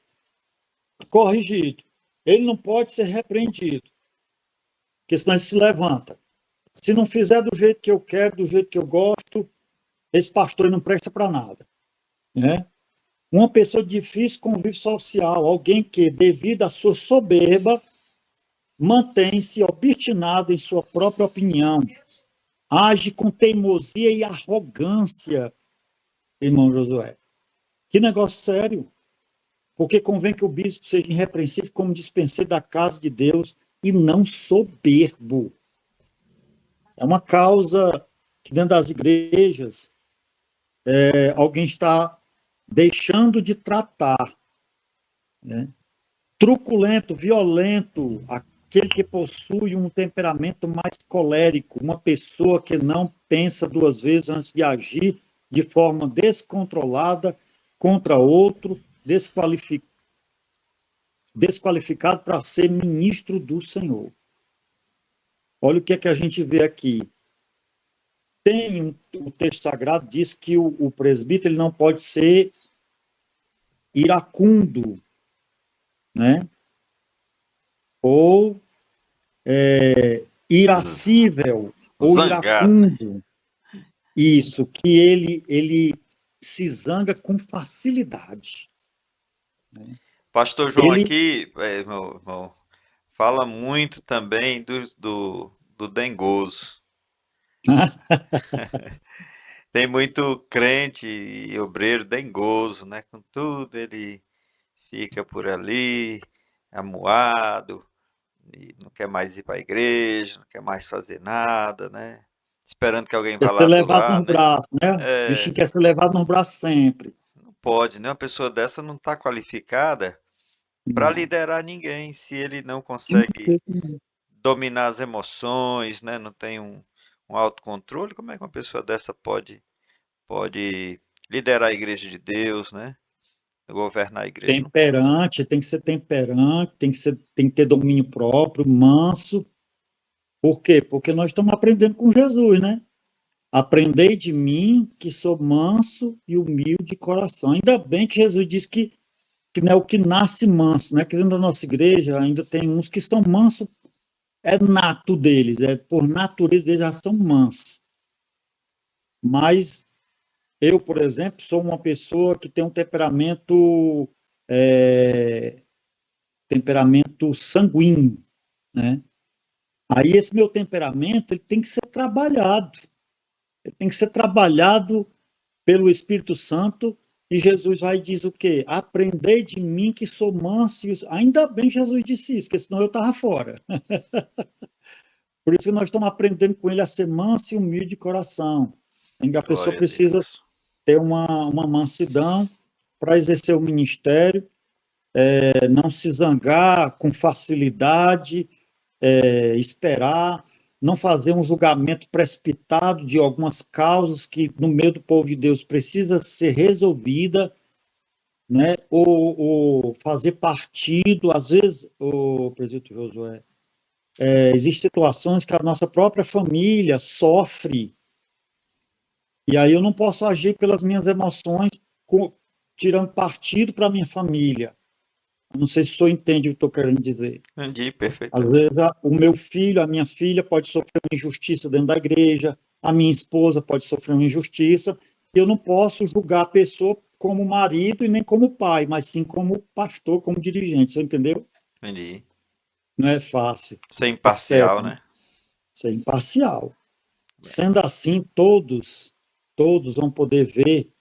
corrigido, ele não pode ser repreendido, porque senão ele se levanta. Se não fizer do jeito que eu quero, do jeito que eu gosto, esse pastor não presta para nada, né? Uma pessoa de difícil convívio social, alguém que, devido à sua soberba, mantém-se obstinado em sua própria opinião, age com teimosia e arrogância, irmão Josué. Que negócio sério. Porque convém que o bispo seja irrepreensível como dispenseiro da casa de Deus e não soberbo. É uma causa que dentro das igrejas alguém está deixando de tratar, né? Truculento, violento, aquele que possui um temperamento mais colérico, uma pessoa que não pensa duas vezes antes de agir de forma descontrolada contra outro, desqualificado para ser ministro do Senhor. Olha o que é que a gente vê aqui. O texto sagrado diz que o presbítero ele não pode ser iracundo, né? Ou irascível, ou Zangado, né? iracundo. Isso, que ele se zanga com facilidade. Né? Pastor João Ele. aqui, meu irmão, fala muito também do dengoso. Tem muito crente e obreiro dengoso, né? Com tudo ele fica por ali, amuado, e não quer mais ir para a igreja, não quer mais fazer nada, né? Esperando que alguém vá Quer lá ser levado adular, nos né? braços, né? O É, bichinho quer ser levado nos braços sempre. não pode, né? Uma pessoa dessa não está qualificada para Não. liderar ninguém se ele não consegue dominar as emoções, né? Não tem um autocontrole. Como é que uma pessoa dessa pode liderar a igreja de Deus, né? Governar a igreja? Não pode. Temperante, tem que ser temperante, tem que ter domínio próprio, manso. Por quê? Porque nós estamos aprendendo com Jesus, né? Aprendei de mim, que sou manso e humilde de coração. Ainda bem que Jesus disse que não é o que nasce manso, né? Que dentro da nossa igreja ainda tem uns que são mansos, é nato deles, é por natureza eles já são mansos. Mas eu, por exemplo, sou uma pessoa que tem um é, temperamento sanguíneo, né? Aí esse meu temperamento ele tem que ser trabalhado. Ele tem que ser trabalhado pelo Espírito Santo. E Jesus vai e diz o quê? Aprendei de mim que sou manso. Ainda bem que Jesus disse isso, porque senão eu estava fora. Por isso que nós estamos aprendendo com ele a ser manso e humilde de coração. A pessoa Glória a precisa Deus. ter uma mansidão para exercer o ministério, não se zangar com facilidade, esperar, não fazer um julgamento precipitado de algumas causas que no meio do povo de Deus precisa ser resolvida, né? Ou fazer partido, às vezes, o presidente Josué, existem situações que a nossa própria família sofre, e aí eu não posso agir pelas minhas emoções, tirando partido para a minha família. Eu não sei se o senhor entende o que eu estou querendo dizer. Entendi Às perfeitamente. vezes, o meu filho, a minha filha pode sofrer uma injustiça dentro da igreja, a minha esposa pode sofrer uma injustiça, e eu não posso julgar a pessoa como marido e nem como pai, mas sim como pastor, como dirigente, você entendeu? Entendi. Não é fácil, Ser é imparcial, sério, né? ser imparcial. Bem, Sendo assim, todos vão poder ver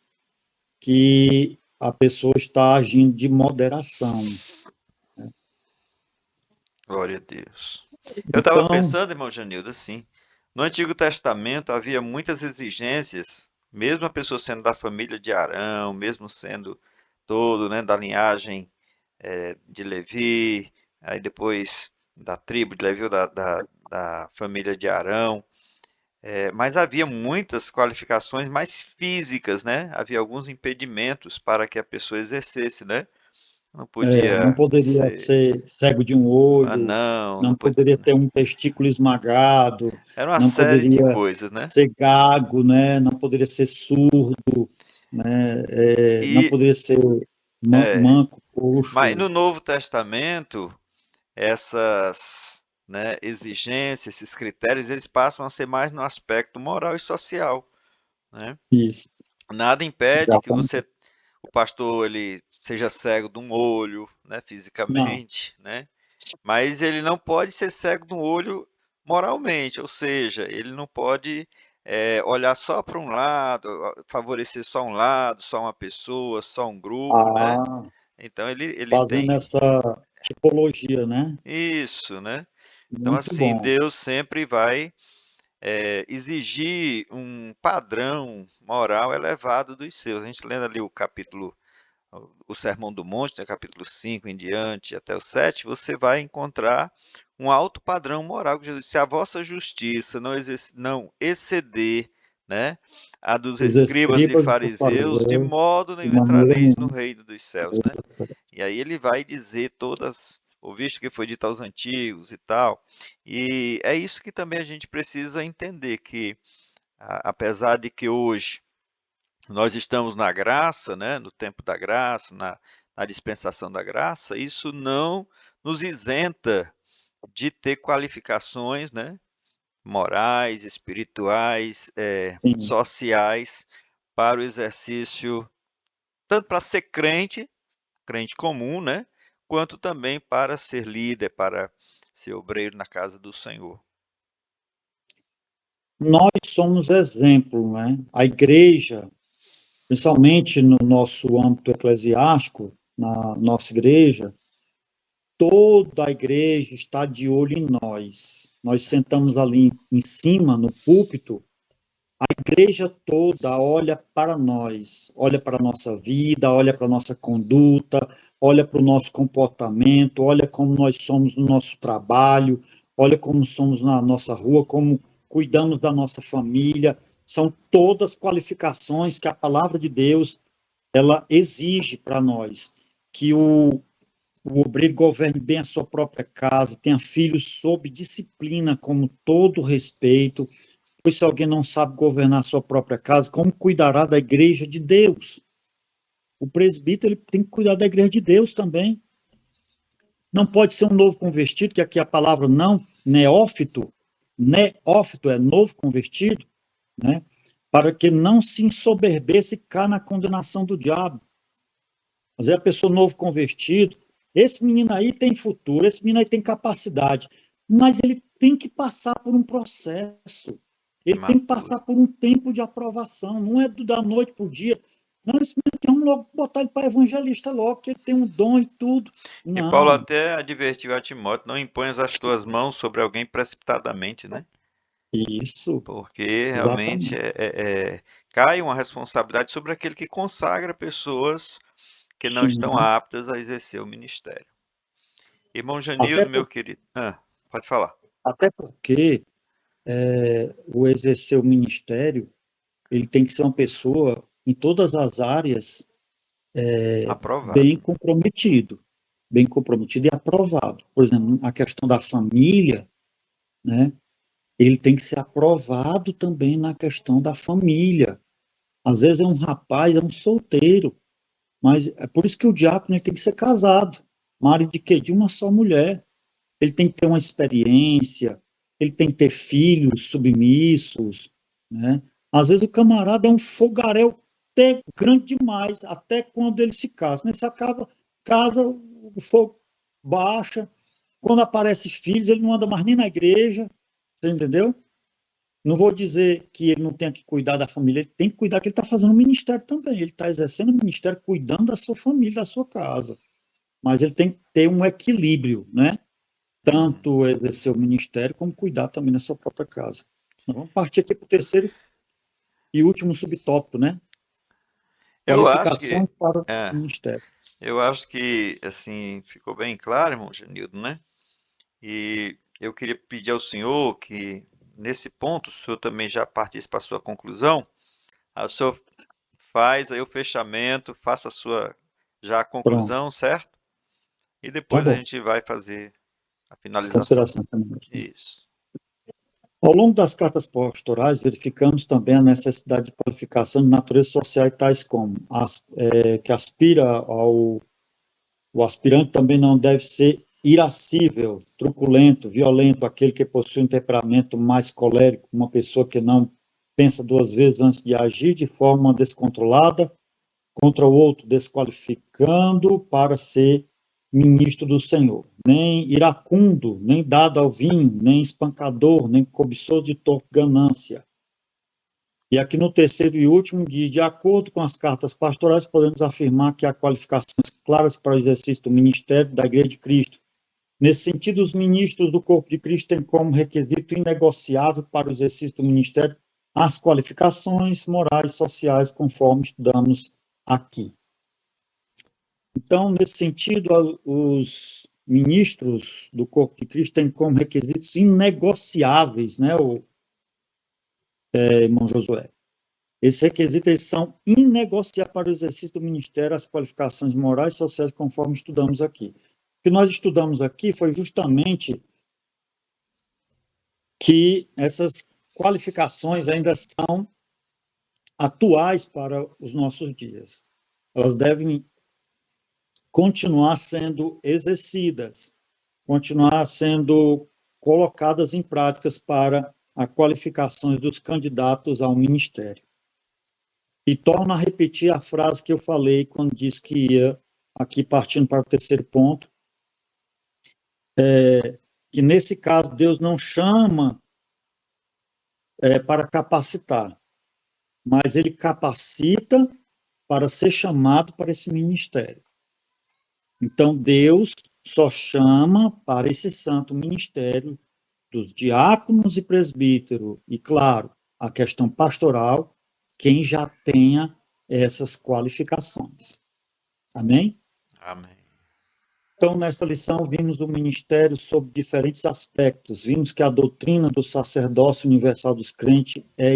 que a pessoa está agindo de moderação. glória a Deus. Eu estava Então, pensando, irmão Janildo, assim, no Antigo Testamento havia muitas exigências, mesmo a pessoa sendo da família de Arão, mesmo sendo todo, né, da linhagem de Levi, aí depois da tribo de Levi, ou da família de Arão, mas havia muitas qualificações mais físicas, né? Havia alguns impedimentos para que a pessoa exercesse, né? não Não podia poderia ser ser cego de um olho, anão, não não podia, poderia ter um testículo esmagado, era uma não série de poderia coisas, né? ser gago, né? Não poderia ser surdo, né? Não E, poderia ser é, manco, mas coxo. no Novo Testamento, essas, né, exigências, esses critérios, eles passam a ser mais no aspecto moral e social, né? Isso, Nada impede que exatamente. você, o pastor, ele seja cego de um olho, né, Não. fisicamente, né? Mas ele não pode ser cego de um olho moralmente, ou seja, ele não pode olhar só para um lado, favorecer só um lado, só uma pessoa, só um grupo, né? Ah, Então ele fazendo tem essa tipologia, né? isso, né? Então Muito assim, bom. Deus sempre vai exigir um padrão moral elevado dos seus. A gente lendo ali o capítulo, o Sermão do Monte, né, capítulo 5 em diante até o 7, você vai encontrar um alto padrão moral que Jesus disse, se a vossa justiça não exceder, né, a dos Os escribas e escribas e os fariseus, de fariseus, modo de nenhum maneira entrareis no nenhuma. reino dos céus, né? E aí ele vai dizer todas, ouviste que foi dito aos antigos e tal. E é isso que também a gente precisa entender, que apesar de que hoje nós estamos na graça, né, no tempo da graça, na dispensação da graça, isso não nos isenta de ter qualificações, né, morais, espirituais, Sim. sociais, para o exercício, tanto para ser crente, crente comum, né, quanto também para ser líder, para ser obreiro na casa do Senhor. Nós somos exemplo, né? A igreja, principalmente no nosso âmbito eclesiástico, na nossa igreja, toda a igreja está de olho em nós. Nós sentamos ali em cima, no púlpito, a igreja toda olha para nós, olha para a nossa vida, olha para a nossa conduta, olha para o nosso comportamento, olha como nós somos no nosso trabalho, olha como somos na nossa rua, como cuidamos da nossa família. São todas qualificações que a palavra de Deus ela exige para nós, que o obreiro governe bem a sua própria casa, tenha filhos sob disciplina, como todo respeito, pois se alguém não sabe governar a sua própria casa, como cuidará da igreja de Deus? O presbítero ele tem que cuidar da igreja de Deus também. Não pode ser um novo convertido, que aqui a palavra não, neófito é novo convertido, né? Para que não se ensoberbeça e cá na condenação do diabo. Mas é a pessoa novo convertido, esse menino aí tem futuro, esse menino aí tem capacidade, mas ele tem que passar por um processo, ele tem que Maduro. passar por um tempo de aprovação, não é da noite para o dia. Não, esse menino tem, vamos logo botar ele para evangelista logo, que ele tem um dom e tudo. E Paulo Não, até advertiu a Timóteo, não imponhas as tuas mãos sobre alguém precipitadamente, né? isso, Porque realmente exatamente. cai uma responsabilidade sobre aquele que consagra pessoas que não estão Sim. aptas a exercer o ministério. Irmão Até, Janildo, meu querido. Pode falar. até porque o exercer o ministério, ele tem que ser uma pessoa em todas as áreas bem Aprovado. comprometido, bem comprometido e aprovado. Por exemplo, a questão da família, né? Ele tem que ser aprovado também na questão da família. Às vezes é um rapaz, é um solteiro, mas é por isso que o diácono ele tem que ser casado, marido de quê? De uma só mulher. Ele tem que ter uma experiência, ele tem que ter filhos submissos, né? Às vezes o camarada é um fogaréu até grande demais, até quando ele se casa. Mas se acaba, casa, o fogo baixa. Quando aparece filhos, ele não anda mais nem na igreja, você entendeu? Não vou dizer que ele não tenha que cuidar da família, ele tem que cuidar que ele está fazendo o ministério também. Ele está exercendo o ministério, cuidando da sua família, da sua casa. Mas ele tem que ter um equilíbrio, né? Uhum. Tanto exercer o ministério, como cuidar também na sua própria casa. Nós vamos partir aqui para o terceiro e último subtópico, né? Eu acho que, Qualificações para o é, ministério. eu acho que, assim, ficou bem claro, irmão Janildo, né? E eu queria pedir ao senhor que, nesse ponto, o senhor também já partisse para a sua conclusão. O senhor faz aí o fechamento, faça a sua já a Pronto. conclusão, certo? e Tá depois a bom. gente vai fazer a As finalização. considerações também. Isso. Ao longo das cartas pastorais, verificamos também a necessidade de qualificação de natureza social, tais como que aspira ao o aspirante também não deve ser irascível, truculento, violento, aquele que possui um temperamento mais colérico, uma pessoa que não pensa duas vezes antes de agir de forma descontrolada contra o outro, desqualificando para ser ministro do Senhor. Nem iracundo, nem dado ao vinho, nem espancador, nem cobiçoso de torpe ganância. E aqui no terceiro e último diz, de acordo com as cartas pastorais, podemos afirmar que há qualificações claras para o exercício do ministério da Igreja de Cristo. Nesse sentido, os ministros do corpo de Cristo têm como requisito inegociável para o exercício do ministério as qualificações morais e sociais, conforme estudamos aqui. Então, nesse sentido, os ministros do corpo de Cristo têm como requisitos inegociáveis, né, irmão Josué? Esses requisitos eles são inegociáveis para o exercício do ministério, as qualificações morais e sociais, conforme estudamos aqui. O que nós estudamos aqui foi justamente que essas qualificações ainda são atuais para os nossos dias. Elas devem continuar sendo exercidas, continuar sendo colocadas em práticas para as qualificações dos candidatos ao ministério. E torno a repetir a frase que eu falei quando disse que ia, aqui partindo para o terceiro ponto, que nesse caso Deus não chama para capacitar, mas Ele capacita para ser chamado para esse ministério. Então Deus só chama para esse santo ministério dos diáconos e presbíteros, e claro, a questão pastoral, quem já tenha essas qualificações. Amém? Amém. Então, nesta lição, vimos o ministério sob diferentes aspectos. Vimos que a doutrina do sacerdócio universal dos crentes é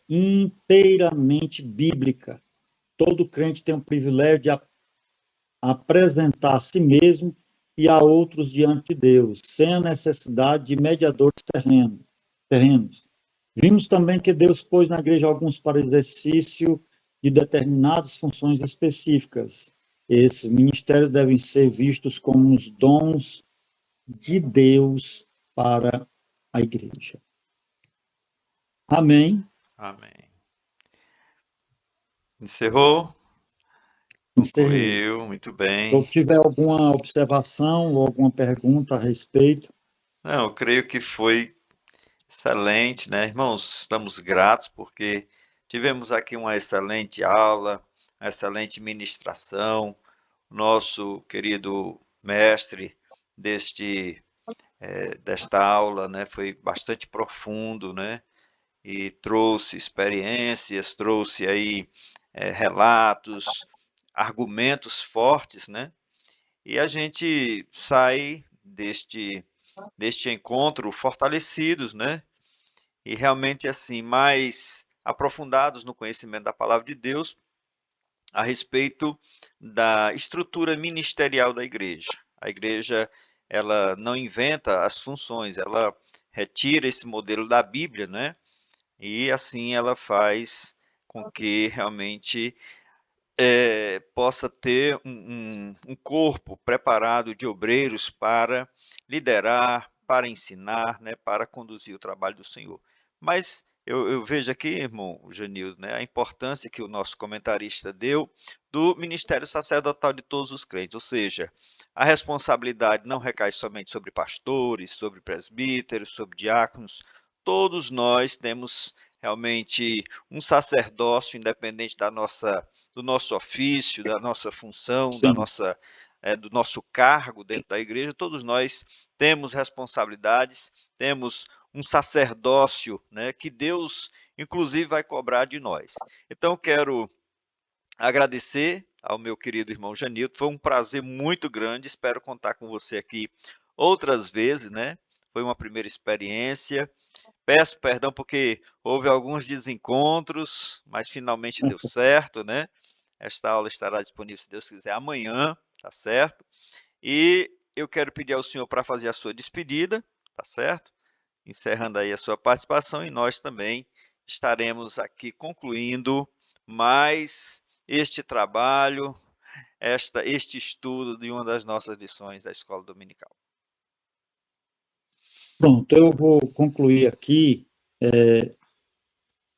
inteiramente bíblica. Todo crente tem o privilégio de apresentar a si mesmo e a outros diante de Deus, sem a necessidade de mediadores terrenos. Vimos também que Deus pôs na igreja alguns para exercício de determinadas funções específicas. Esses ministérios devem ser vistos como os dons de Deus para a igreja. Amém. Amém. Encerrou? Encerrei. Concluiu, muito Se bem. eu tiver alguma observação ou alguma pergunta a respeito. Não, eu creio que foi excelente, né, irmãos? Estamos gratos porque tivemos aqui uma excelente aula, uma excelente ministração. Nosso querido mestre desta aula, né, foi bastante profundo, né, e trouxe experiências, trouxe aí relatos, argumentos fortes, né, e a gente sai deste encontro fortalecidos, né, e realmente assim mais aprofundados no conhecimento da palavra de Deus a respeito da estrutura ministerial da igreja. A igreja, ela não inventa as funções, ela retira esse modelo da Bíblia, né? E assim ela faz com que realmente possa ter um corpo preparado de obreiros para liderar, para ensinar, né, para conduzir o trabalho do Senhor. Mas eu vejo aqui, irmão Janildo, né, a importância que o nosso comentarista deu do ministério sacerdotal de todos os crentes, ou seja, a responsabilidade não recai somente sobre pastores, sobre presbíteros, sobre diáconos, todos nós temos realmente um sacerdócio independente do nosso ofício, da nossa função, Sim, do nosso cargo dentro da igreja, todos nós temos responsabilidades, temos um sacerdócio, né, que Deus, inclusive, vai cobrar de nós. Então, quero agradecer ao meu querido irmão Janilton, foi um prazer muito grande, espero contar com você aqui outras vezes, né? Foi uma primeira experiência. Peço perdão porque houve alguns desencontros, mas finalmente deu certo, né? Esta aula estará disponível, se Deus quiser, amanhã, tá certo? E eu quero pedir ao senhor para fazer a sua despedida, tá certo? Encerrando aí a sua participação, e nós também estaremos aqui concluindo mais este trabalho, este estudo de uma das nossas lições da Escola Dominical. Pronto, eu vou concluir aqui,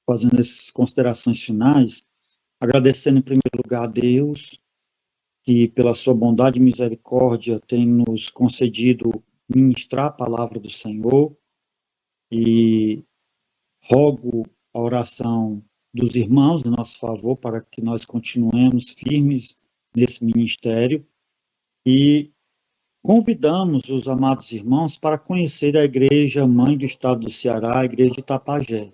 fazendo essas considerações finais, agradecendo em primeiro lugar a Deus, que pela sua bondade e misericórdia tem nos concedido ministrar a palavra do Senhor, e rogo a oração dos irmãos em nosso favor para que nós continuemos firmes nesse ministério, e convidamos os amados irmãos para conhecer a Igreja Mãe do Estado do Ceará, a Igreja de Itapajé,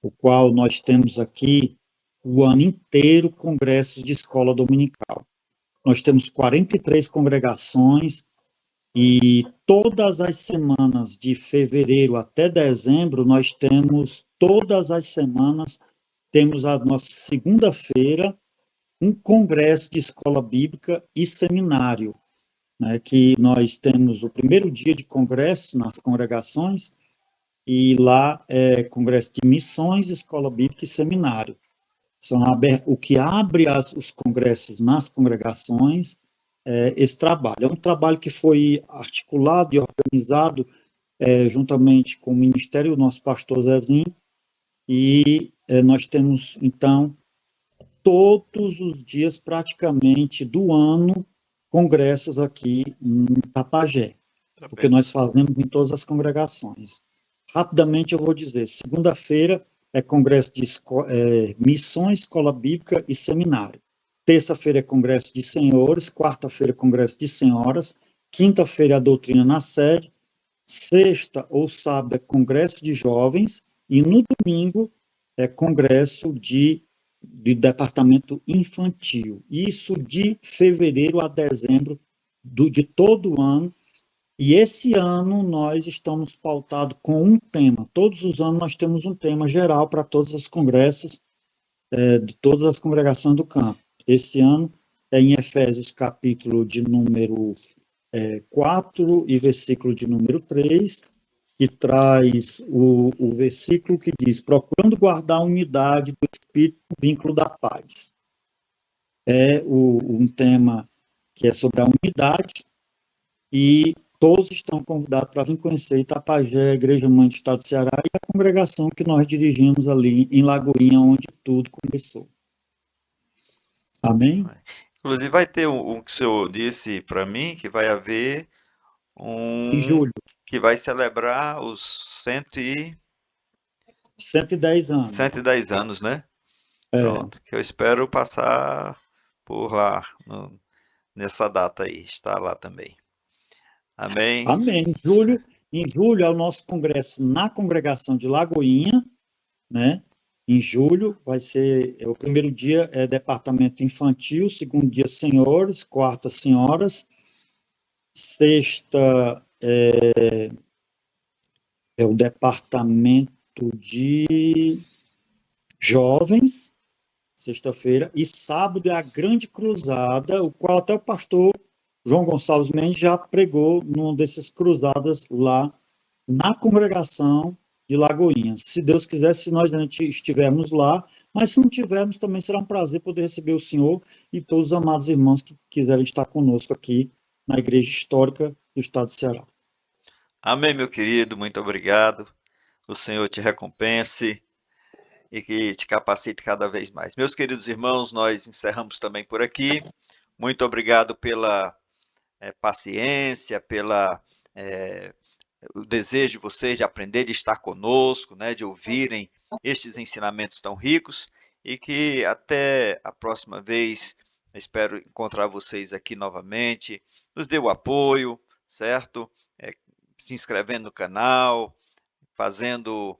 o qual nós temos aqui o ano inteiro congressos de escola dominical. Nós temos 43 congregações, e todas as semanas de fevereiro até dezembro, nós temos, todas as semanas, temos a nossa segunda-feira, um congresso de escola bíblica e seminário, né, que nós temos o primeiro dia de congresso nas congregações, e lá é congresso de missões, escola bíblica e seminário. São o que abre os congressos nas congregações, esse trabalho. É um trabalho que foi articulado e organizado juntamente com o Ministério do nosso pastor Zezinho, e nós temos, então, todos os dias, praticamente, do ano, congressos aqui em Itapajé, porque nós fazemos em todas as congregações. Rapidamente eu vou dizer, segunda-feira é congresso de missões, escola bíblica e seminário. Terça-feira é congresso de senhores, quarta-feira é congresso de senhoras, quinta-feira é a doutrina na sede, sexta ou sábado é congresso de jovens, e no domingo é congresso de departamento infantil. Isso de fevereiro a dezembro de todo ano. E esse ano nós estamos pautados com um tema. Todos os anos nós temos um tema geral para todos os congressos de todas as congregações do campo. Esse ano é em Efésios, capítulo de número 4 e versículo de número 3, que traz o versículo que diz: procurando guardar a unidade do Espírito no vínculo da paz. É um tema que é sobre a unidade, e todos estão convidados para vir conhecer Itapajé, a Igreja Mãe do Estado do Ceará, e a congregação que nós dirigimos ali em Lagoinha, onde tudo começou. Amém? Inclusive, vai ter um que o senhor disse para mim, que vai haver Em julho, que vai celebrar os 110 anos. 110 anos, né? Pronto, que eu espero passar por lá, nessa data aí, estar lá também. Amém? Amém. Em julho é o nosso congresso na congregação de Lagoinha, né? Em julho vai ser, o primeiro dia é departamento infantil, segundo dia senhores, quarta senhoras, sexta é o departamento de jovens, sexta-feira, e sábado é a grande cruzada, o qual até o pastor João Gonçalves Mendes já pregou numa dessas cruzadas lá na congregação de Lagoinha. Se Deus quiser, se nós estivermos lá, mas se não tivermos, também será um prazer poder receber o senhor e todos os amados irmãos que quiserem estar conosco aqui na Igreja Histórica do Estado do Ceará. Amém, meu querido, muito obrigado. O Senhor te recompense e que te capacite cada vez mais. Meus queridos irmãos, nós encerramos também por aqui. Muito obrigado pela paciência, pela o desejo de vocês de aprender, de estar conosco, né, de ouvirem estes ensinamentos tão ricos, e que até a próxima vez, espero encontrar vocês aqui novamente. Nos dê o apoio, certo? Se inscrevendo no canal, fazendo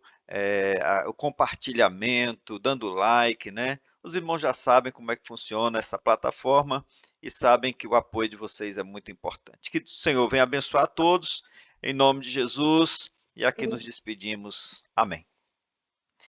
o compartilhamento, dando like, né? Os irmãos já sabem como é que funciona essa plataforma e sabem que o apoio de vocês é muito importante. Que o Senhor venha abençoar a todos, em nome de Jesus, e aqui nos despedimos. Amém.